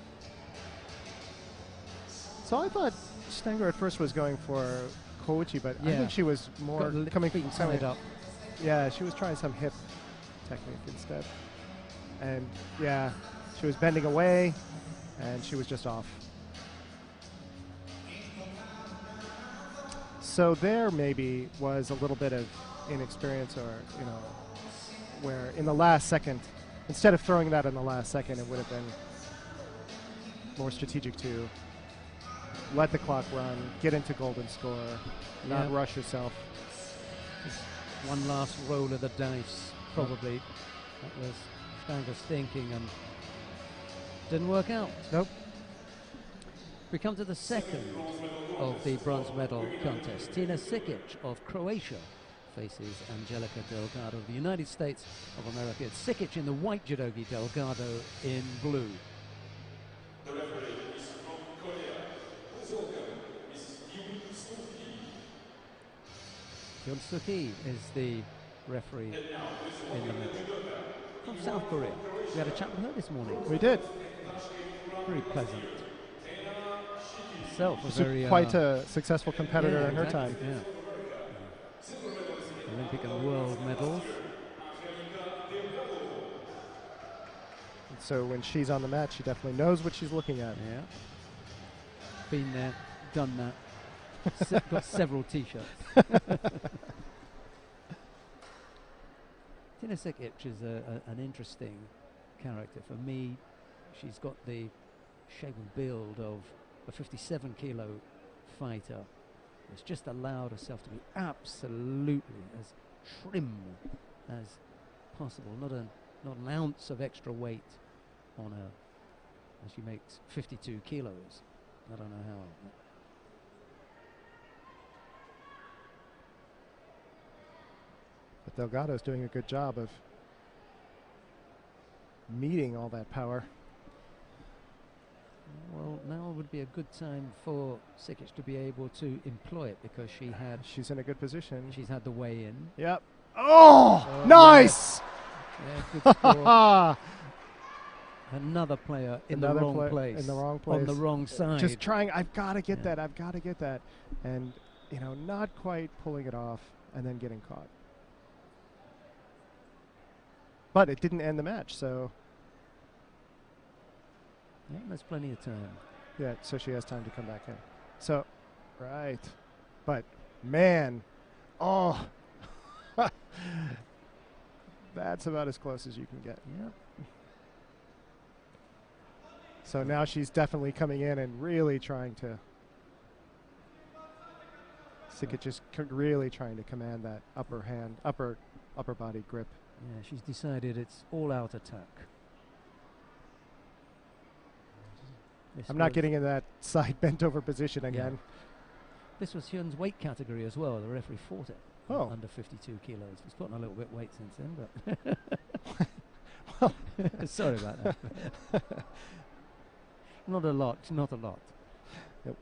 So I thought Stanger at first was going for Koichi, but I think she was more coming up. Yeah, she was trying some hip technique instead. And yeah, she was bending away and she was just off. So there maybe was a little bit of inexperience, or, where in the last second, instead of throwing that in the last second, it would have been more strategic to let the clock run, get into golden score, not rush yourself. One last roll of the dice, probably. That was Stanger's thinking, and didn't work out. Nope. We come to the second of the bronze medal contest. Tina Sikic of Croatia faces Angelica Delgado of the United States of America. It's Sikic in the white judogi, Delgado in blue. The referee is from Korea. Please welcome Miss Yoon Soo-hee. Yoon Soo-hee is the referee in the middle. From South Korea. We had a chat with her this morning. We did. Very pleasant. Herself a She's very quite a successful competitor in her exactly, time. Yeah. Olympic and world medals. And so when she's on the mat, she definitely knows what she's looking at. Yeah. Been there, done that. Got several T-shirts. Tina Sikic is an interesting character. For me, she's got the shape and build of a 57-kilo fighter. Has just allowed herself to be absolutely as trim as possible. Not an ounce of extra weight on her. And she makes 52 kilos. I don't know how. But Delgado's doing a good job of meeting all that power. Well, now would be a good time for Sikic to be able to employ it because She's in a good position. she's had the weigh in. Yep. Oh, nice! Yeah, good score. Another player in the wrong place. In the wrong place. On the wrong side. Just trying, I've got to get that, I've got to get that. And, you know, not quite pulling it off and then getting caught. But it didn't end the match, so. Yeah, there's plenty of time. Yeah, so she has time to come back in. So, right. But, man, oh. That's about as close as you can get. Yep. So now she's definitely coming in and really trying to. Sikic is really trying to command that upper body grip. Yeah, she's decided it's all-out attack. I'm not getting in that side bent over position again. Yeah. This was Hyun's weight category as well. The referee fought it. Oh. Under 52 kilos. He's gotten a little bit weight since then, but well, sorry about that. Not a lot. Not a lot. Yep.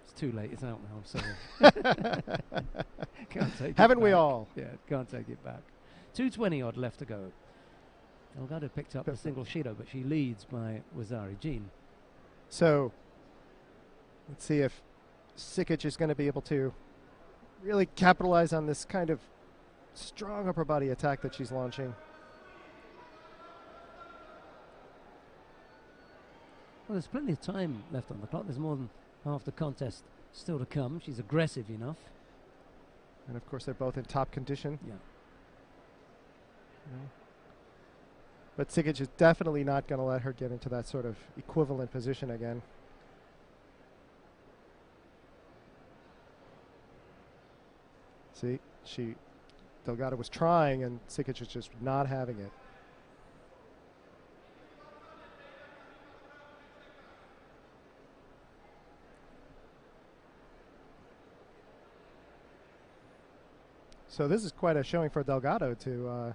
It's too late. It's out now. I'm sorry. Can't take Haven't it we back. all? Yeah, can't take it back. 2:20 odd left to go. Delgado picked up the single Shido, but she leads by Wazari Jean. So let's see if Sikic is going to be able to really capitalize on this kind of strong upper body attack that she's launching. Well, there's plenty of time left on the clock. There's more than half the contest still to come. She's aggressive enough. And of course, they're both in top condition. Yeah. But Sikic is definitely not going to let her get into that sort of equivalent position again. See, Delgado was trying, and Sikic is just not having it. So this is quite a showing for Delgado to,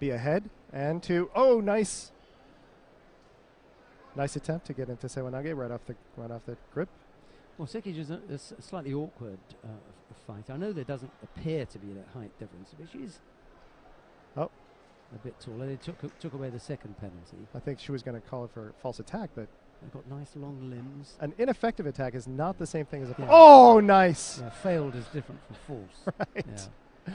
be ahead and to nice attempt to get into Sewanage right off the grip. Well, Sikic is a slightly awkward fight. I know there doesn't appear to be that height difference, but she's a bit taller. They took away the second penalty. I think she was going to call it for false attack, but they've got nice long limbs. An ineffective attack is not the same thing as a. Yeah. Oh, nice! Yeah, failed is different from false. Right. Yeah.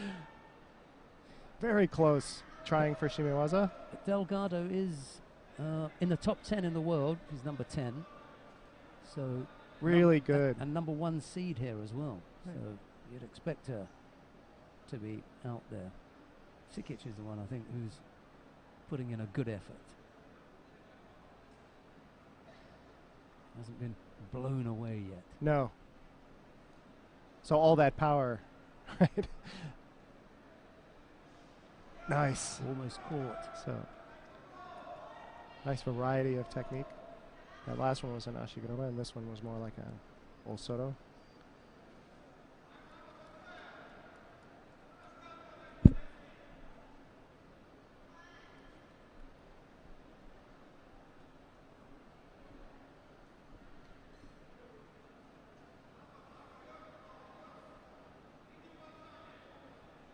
Very close. Trying for Shimiwaza. Delgado is in the top 10 in the world. He's number 10. So really good. And number 1 seed here as well. Right. So you'd expect her to be out there. Sikic is the one, I think, who's putting in a good effort. Hasn't been blown away yet. No. So all that power, right? Nice. Almost caught. So nice variety of technique. That last one was an Ashiguro, and this one was more like a Osoro.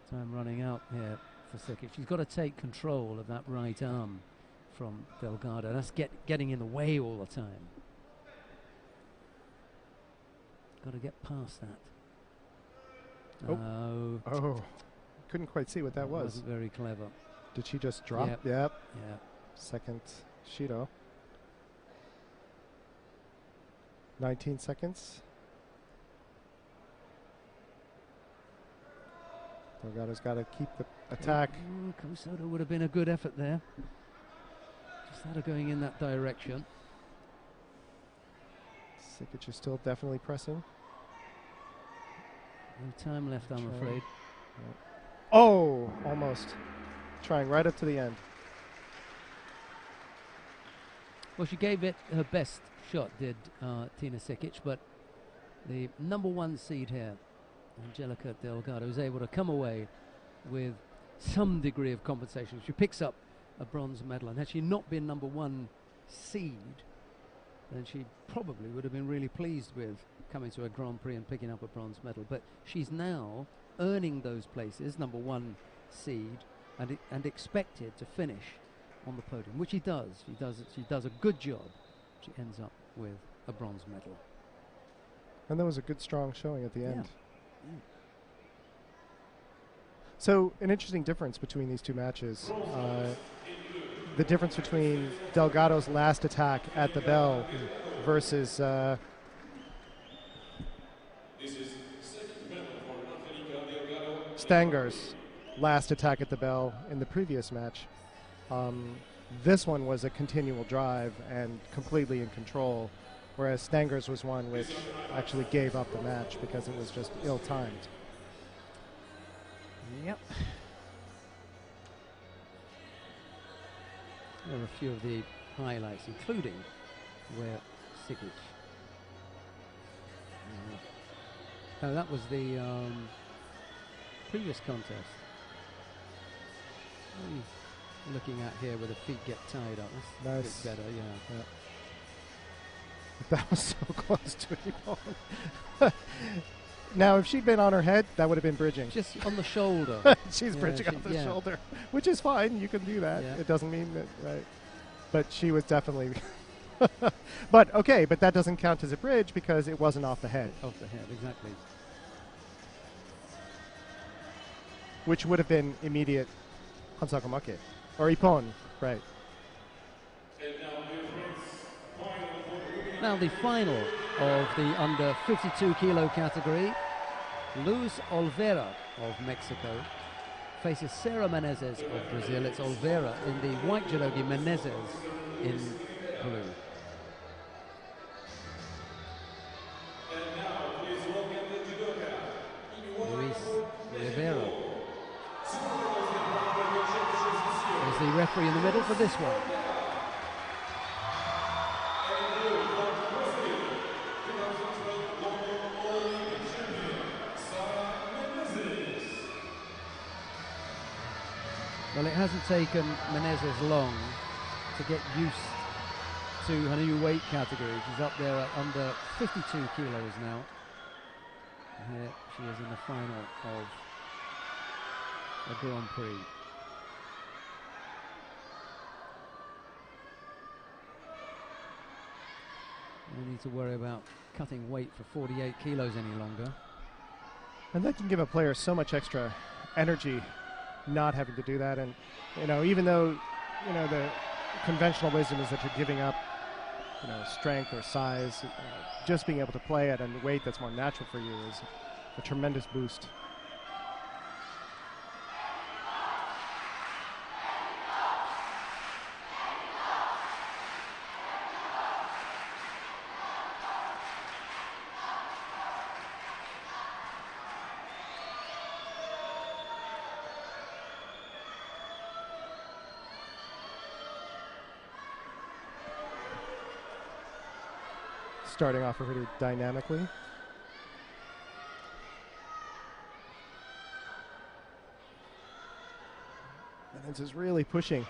Time running out here for Sikic. She's got to take control of that right arm from Delgado. That's getting in the way all the time. Got to get past that. Oh. Oh. Couldn't quite see what that was. Wasn't very clever. Did she just drop? Yep. Yep. Yeah. Second Shido. 19 seconds. Delgado's got to keep the attack. Camusota would have been a good effort there. Just had her going in that direction. Sikic is still definitely pressing. No time left, I'm afraid. Oh, almost. Trying right up to the end. Well, she gave it her best shot, did Tina Sikic, but the #1 seed here, Angelica Delgado, is able to come away with some degree of compensation. She picks up a bronze medal, and had she not been #1 seed, then she probably would have been really pleased with coming to a Grand Prix and picking up a bronze medal. But she's now earning those places, #1 seed, and expected to finish on the podium, which she does. She does a good job. She ends up with a bronze medal. And that was a good, strong showing at the end. Yeah. So, an interesting difference between these two matches. The difference between Delgado's last attack at the bell versus Stanger's last attack at the bell in the previous match. This one was a continual drive and completely in control, whereas Stanger's was one which actually gave up the match because it was just ill-timed. Yep. There are a few of the highlights, including where Sikic. Oh, that was the previous contest. Looking at here where the feet get tied up. That's Nice. a bit better, yeah. That was so close to it. Now, if she'd been on her head, that would have been bridging. Just on the shoulder. She's Yeah, bridging on the shoulder, which is fine. You can do that. Yeah. It doesn't mean that, right? But she was definitely. But okay, but that doesn't count as a bridge because it wasn't off the head. Off the head, exactly. Which would have been immediate Hansakomake. Or Ippon, right. Now the final of the under 52 kilo category. Luz Olvera of Mexico faces Sarah Menezes of Brazil. It's Olvera in the white judogi, Menezes in blue. Luis Rivera is the referee in the middle for this one. Well, it hasn't taken Menezes long to get used to her new weight category. She's up there at under 52 kilos now. Here she is in the final of the Grand Prix. No need to worry about cutting weight for 48 kilos any longer. And that can give a player so much extra energy not having to do that. And, you know, even though, you know, the conventional wisdom is that you're giving up, you know, strength or size, just being able to play at a weight that's more natural for you is a tremendous boost. Starting off pretty dynamically. Menezes is really pushing.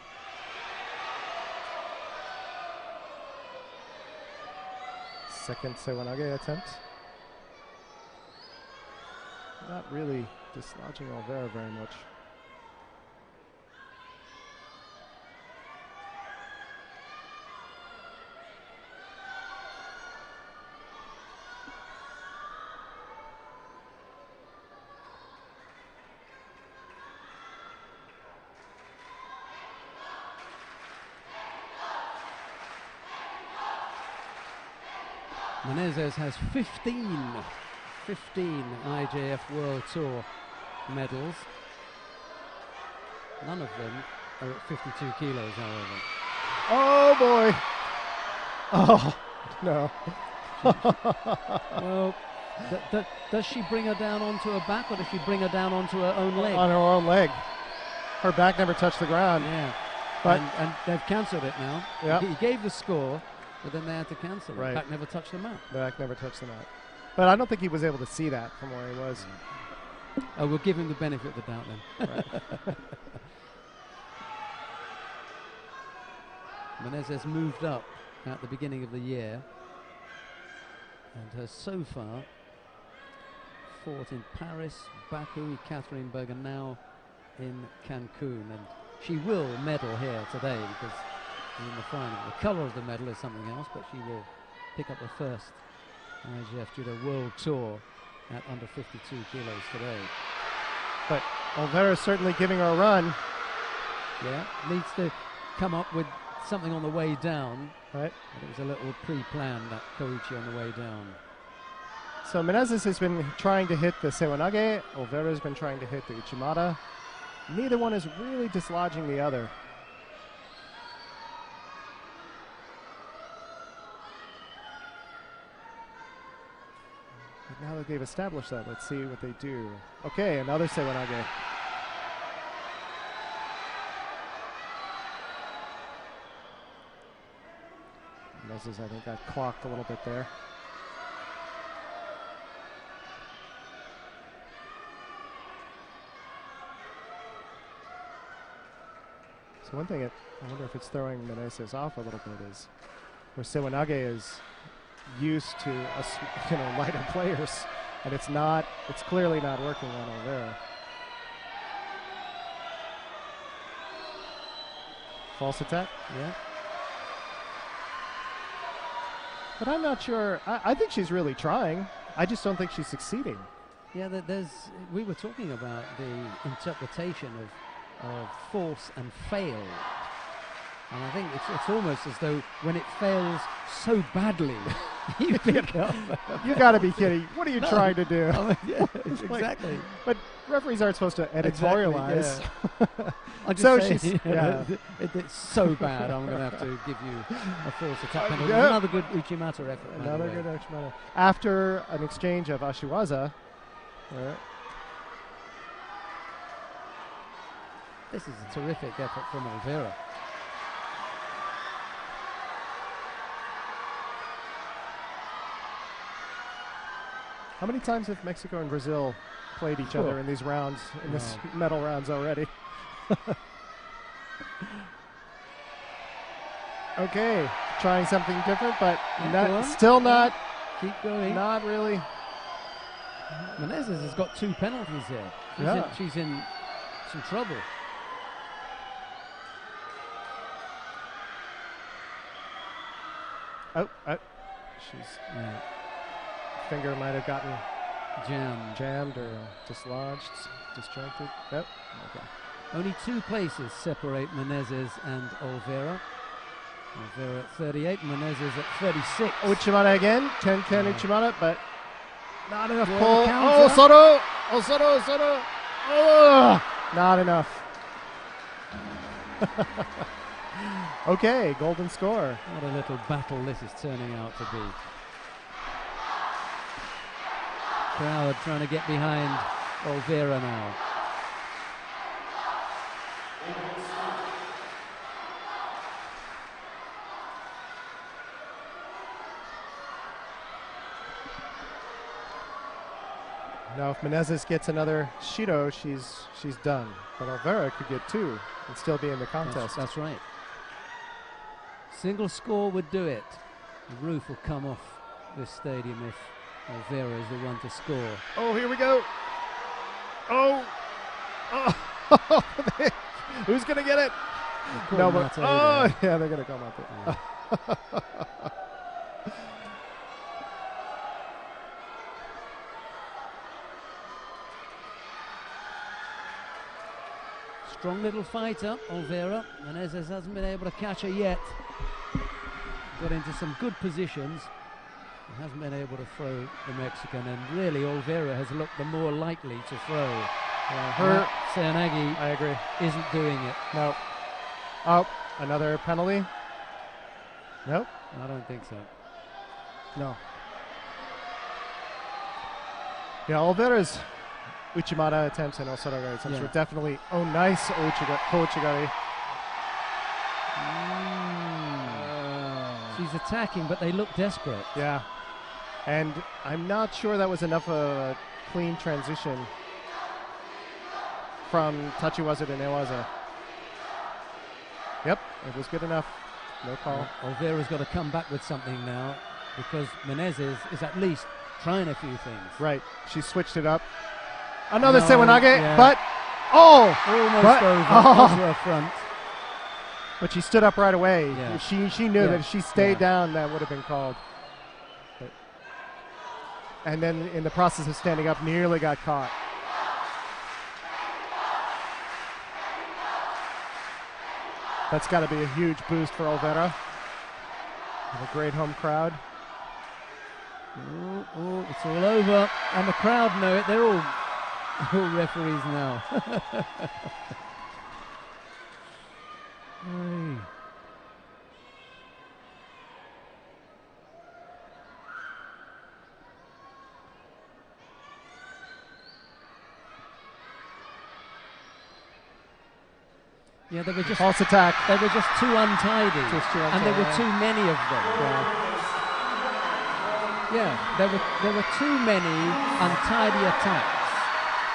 Second Sewanage attempt. Not really dislodging Oliveira very much. Menezes has 15 IJF World Tour medals. None of them are at 52 kilos, however. Oh boy! Oh no! Well, does she bring her down onto her back, or does she bring her down onto her own leg? On her own leg. Her back never touched the ground. Yeah, but and they've cancelled it now. Yep. He gave the score, but then they had to cancel it. Right. Back never touched the mat. Back never touched the mat. But I don't think he was able to see that from where he was. Oh, we'll give him the benefit of the doubt then. Right. Menezes moved up at the beginning of the year and has so far fought in Paris, Baku, Ekaterinburg, and now in Cancun. And she will medal here today because in the final. The colour of the medal is something else, but she will pick up the first IJF Judo World Tour at under 52 kilos today. But Oliveira's certainly giving her a run. Yeah, needs to come up with something on the way down. Right. But it was a little pre-planned, that Koichi on the way down. So Menezes has been trying to hit the Sewanage. Oliveira's been trying to hit the Uchimata. Neither one is really dislodging the other. But now that they've established that, let's see what they do. Okay, another Sewanage. Menezes, I think, got clocked a little bit there. So one thing, I wonder if it's throwing Menezes off a little bit, is where Sewanage is used to lighter players, and it's clearly not working on Oliveira. False attack? Yeah. But I'm not sure. I think she's really trying. I just don't think she's succeeding. Yeah, we were talking about the interpretation of force and fail. And I think it's almost as though when it fails so badly, you pick up. You got to be kidding. What are you trying to do? Yeah, exactly. But referees aren't supposed to editorialize. Exactly, yeah. It's so bad, I'm going to have to give you a false attack penalty. Yeah. Another good Uchimata effort. Another good Uchimata. After an exchange of Ashiwaza. This is a terrific effort from Oliveira. How many times have Mexico and Brazil played each other in these rounds, in this medal rounds already? Okay, trying something different, but still not. Keep going. Not really. Menezes has got 2 penalties here. She's in some trouble. She's finger might have gotten jammed or dislodged, distracted. Yep. Okay. Only 2 places separate Menezes and Oliveira. Oliveira at 38, Menezes at 36. Uchimata again, 10-10 Uchimata, but not enough pull. Oh, Soto! Oh, Soto! Oh, not enough. Okay, golden score. What a little battle this is turning out to be. Crowd trying to get behind Oliveira now. Now, if Menezes gets another Shido, she's done. But Oliveira could get 2 and still be in the contest. That's right. Single score would do it. The roof will come off this stadium if Oliveira is the one to score. Oh, here we go. Oh! Oh! Who's going to get it? No, but, oh, yeah, they're going to come up. Yeah. Strong little fighter, Oliveira. Menezes hasn't been able to catch her yet. Got into some good positions. He hasn't been able to throw the Mexican, and really Oliveira has looked the more likely to throw. Her Seanagi, I agree, isn't doing it. No. Oh, another penalty? Nope. I don't think so. No. Yeah, Oliveira's Uchimata attempts and Osaragari attempts were definitely, oh, nice Ouchigari. She's attacking, but they look desperate. Yeah. And I'm not sure that was enough of a clean transition from Tachiwaza to Newaza. Yep, it was good enough. No call. Oliveira's got to come back with something now, because Menezes is at least trying a few things. Right. She switched it up. Another Sewanage, but almost over her front. But she stood up right away. Yeah. She knew that if she stayed down, that would have been called. But, and then in the process of standing up, nearly got caught. That's got to be a huge boost for Oliveira. With a great home crowd. Oh, it's all over, and the crowd know it. They're all referees now. Yeah, they were just false attack. They were just too untidy, and there were too many of them. Yeah, there were too many untidy attacks.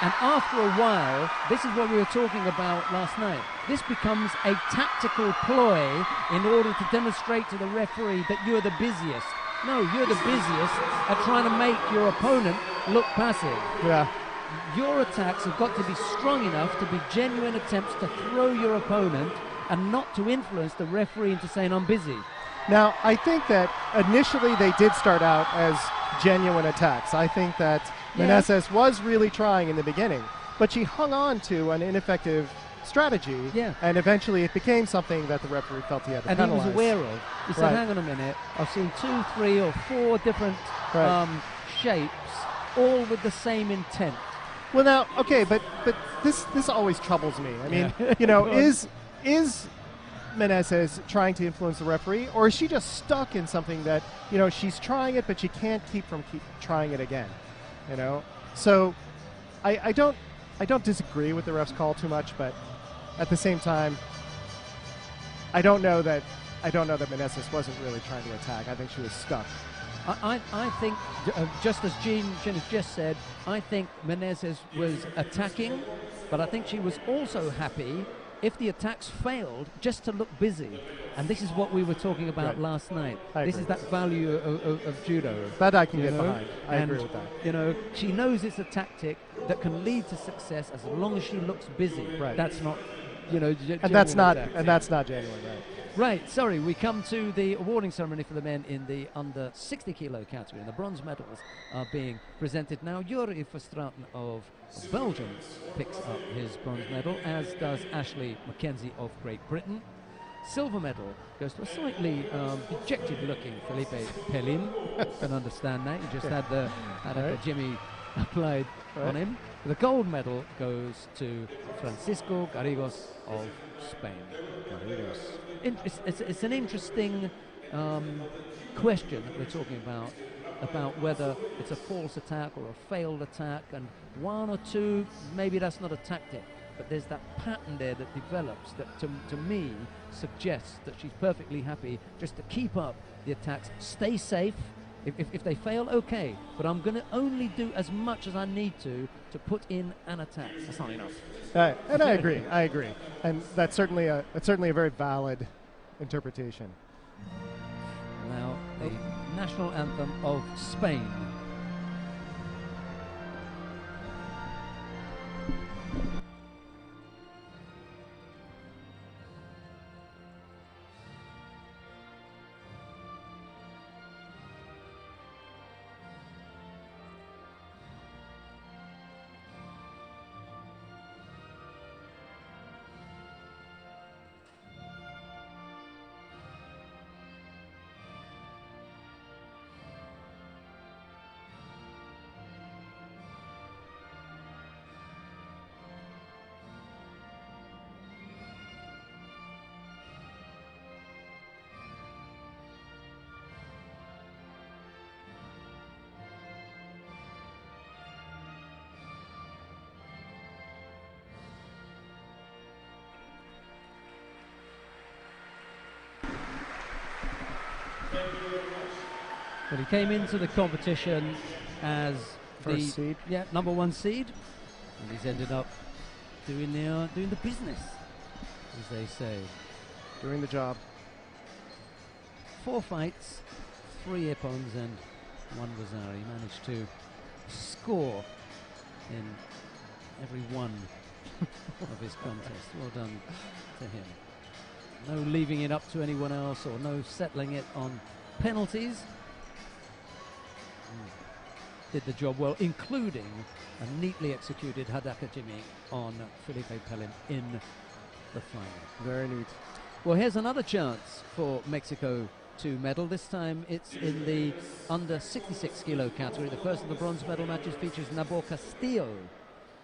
And after a while, this is what we were talking about last night. This becomes a tactical ploy in order to demonstrate to the referee that you're the busiest. No, you're the busiest at trying to make your opponent look passive. Yeah. Your attacks have got to be strong enough to be genuine attempts to throw your opponent and not to influence the referee into saying, I'm busy. Now, I think that initially they did start out as genuine attacks. I think that Menezes was really trying in the beginning, but she hung on to an ineffective strategy, and eventually it became something that the referee felt he had to penalize. And he was aware of. He said, hang on a minute, I've seen 2, 3, or 4 different shapes, all with the same intent. Well, now, okay, but this always troubles me. I mean, you know, is Menezes trying to influence the referee, or is she just stuck in something that, you know, she's trying it, but she can't keep trying it again, you know? So I don't disagree with the ref's call too much, but at the same time, I don't know that Menezes wasn't really trying to attack. I think she was stuck. I think, just as Jean has just said, I think Menezes was attacking, but I think she was also happy if the attacks failed just to look busy. And this is what we were talking about last night. This is that value of judo. That I can get behind. I agree with that. You know, she knows it's a tactic that can lead to success as long as she looks busy. Right. That's not, you know, and that's not genuine, right? Right, sorry, we come to the awarding ceremony for the men in the under 60 kilo category, and the bronze medals are being presented now. Yuri Verstraeten of Belgium picks up his bronze medal, as does Ashley Mackenzie of Great Britain. Silver medal goes to a slightly dejected-looking Phelipe Pelim. Can understand that. He just had a Jimmy applied on him. The gold medal goes to Francisco Garrigos of Spain. It's an interesting question that we're talking about whether it's a false attack or a failed attack, and 1 or 2, maybe that's not a tactic, but there's that pattern there that develops that to me suggests that she's perfectly happy just to keep up the attacks, stay safe. If they fail, okay, but I'm going to only do as much as I need to put in an attack. That's not enough. And I agree, and that's certainly a very valid interpretation. Now the national anthem of Spain. But he came into the competition as First seed. Yeah, number 1 seed, and he's ended up doing the business, as they say. Doing the job. 4 fights, 3 Ippons and 1 Rosari. He managed to score in every one of his contests. Well done to him. No leaving it up to anyone else or no settling it on penalties. Did the job well, including a neatly executed Hadaka Jimmy on Phelipe Pelim in the final. Very neat. Well, here's another chance for Mexico to medal. This time it's in the under 66 kilo category. The first of the bronze medal matches features Nabor Castillo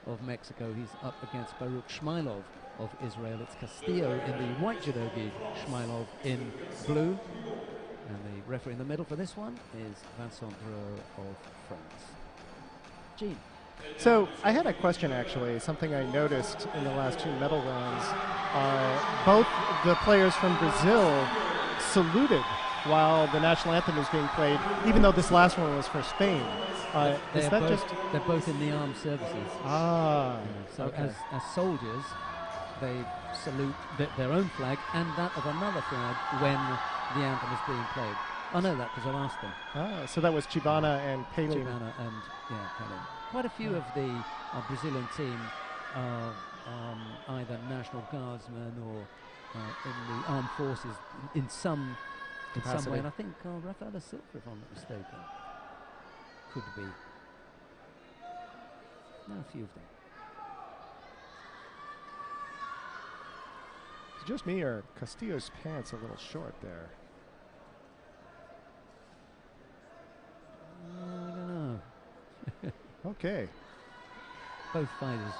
of Mexico. He's up against Baruch Shmailov of Israel. It's Castillo in the white judogi, Shmailov in blue. And the referee in the middle for this one is Vincent Dreux of France. Gene. So I had a question, actually, something I noticed in the last 2 medal rounds. Both the players from Brazil saluted while the national anthem was being played, even though this last one was for Spain. Is that just... They're both in the armed services. Ah. So okay. as soldiers, they salute their own flag and that of another flag when the anthem is being played. I know that because I've asked them. Ah, so that was Chibana and Pelim. Chibana and, yeah, Pelim. Quite a few of the Brazilian team are either National Guardsmen or in the armed forces in some way. And I think Rafael da Silva, if I'm not mistaken, could be. No, a few of them. Is it just me or Castillo's pants a little short there? I don't know. Okay. Both fighters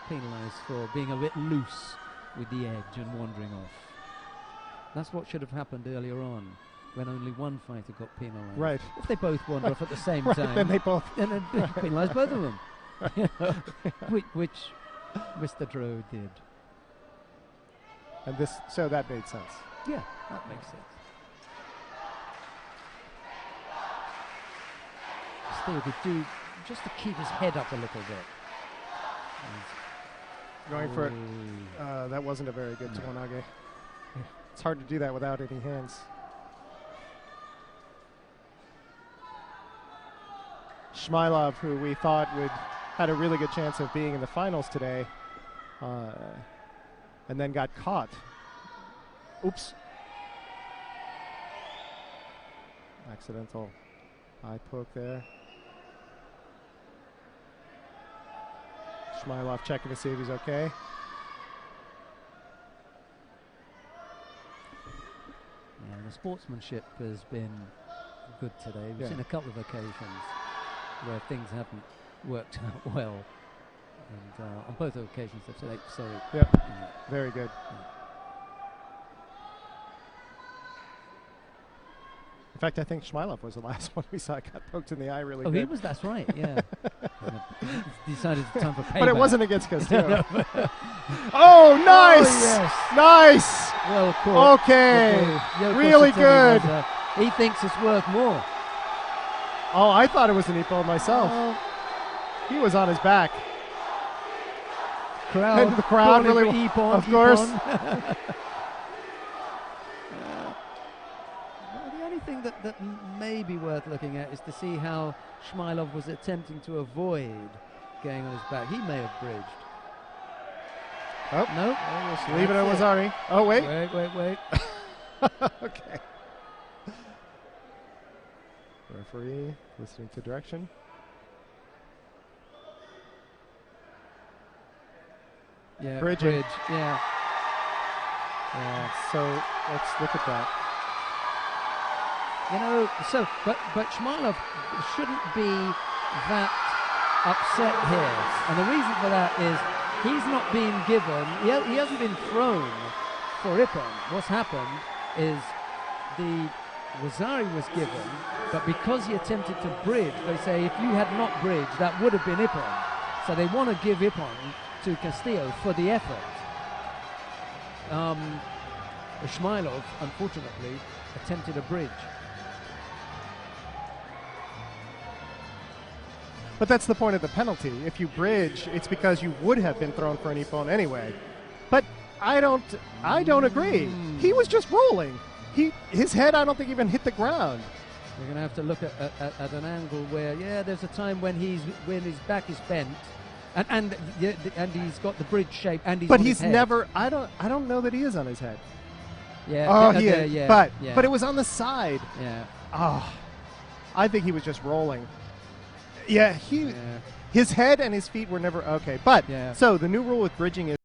penalised for being a bit loose with the edge and wandering off. That's what should have happened earlier on, when only one fighter got penalised. Right. If they both wander off at the same right, time, then they both... and then penalise both of them. which Mr. Dreux did. And this, so that made sense. Yeah, that makes sense. Still could do just to keep his head up a little bit. Going for it. That wasn't a very good Tsuwanage. It's hard to do that without any hands. Shmailov, who we thought had a really good chance of being in the finals today, and then got caught. Oops. Accidental eye poke there. Shmailov checking to see if he's okay. Yeah, the sportsmanship has been good today. We've seen a couple of occasions where things haven't worked out well. And on both occasions they've said, sorry. Yep, very good. In fact, I think Shmailov was the last one we saw got poked in the eye really good. He was, that's right, yeah. He decided it's time for payback. But it wasn't against Castillo. Oh, nice! Oh, yes. Nice! Well caught. Okay, really good. He thinks it's worth more. Oh, I thought it was an Ippo myself. He was on his back. And the crowd really, of course. The only thing that may be worth looking at is to see how Shmailov was attempting to avoid going on his back. He may have bridged. Oh, no. We'll leave it at Wazari. Oh, wait. Wait. Okay. Referee listening to direction. Yeah, Bridging. bridge. Yeah. So let's look at that. You know, but Shmailov shouldn't be that upset here. And the reason for that is he's not being given, he hasn't been thrown for Ippon. What's happened is the Rosari was given, but because he attempted to bridge, they say if you had not bridged, that would have been Ippon. So they want to give Ippon to Castillo for the effort. Shmailov, unfortunately, attempted a bridge. But that's the point of the penalty. If you bridge, it's because you would have been thrown for an ippon anyway. But I don't agree. He was just rolling. His head, I don't think, even hit the ground. You're going to have to look at an angle where, yeah, there's a time when his back is bent, and he's got the bridge shape, and he's. But on he's his head. never. I don't know that he is on his head. Yeah. Oh, he yeah. yeah. But yeah. but it was on the side. Yeah. Oh, I think he was just rolling. Yeah, his head and his feet were never okay. But Yeah. so the new rule with bridging is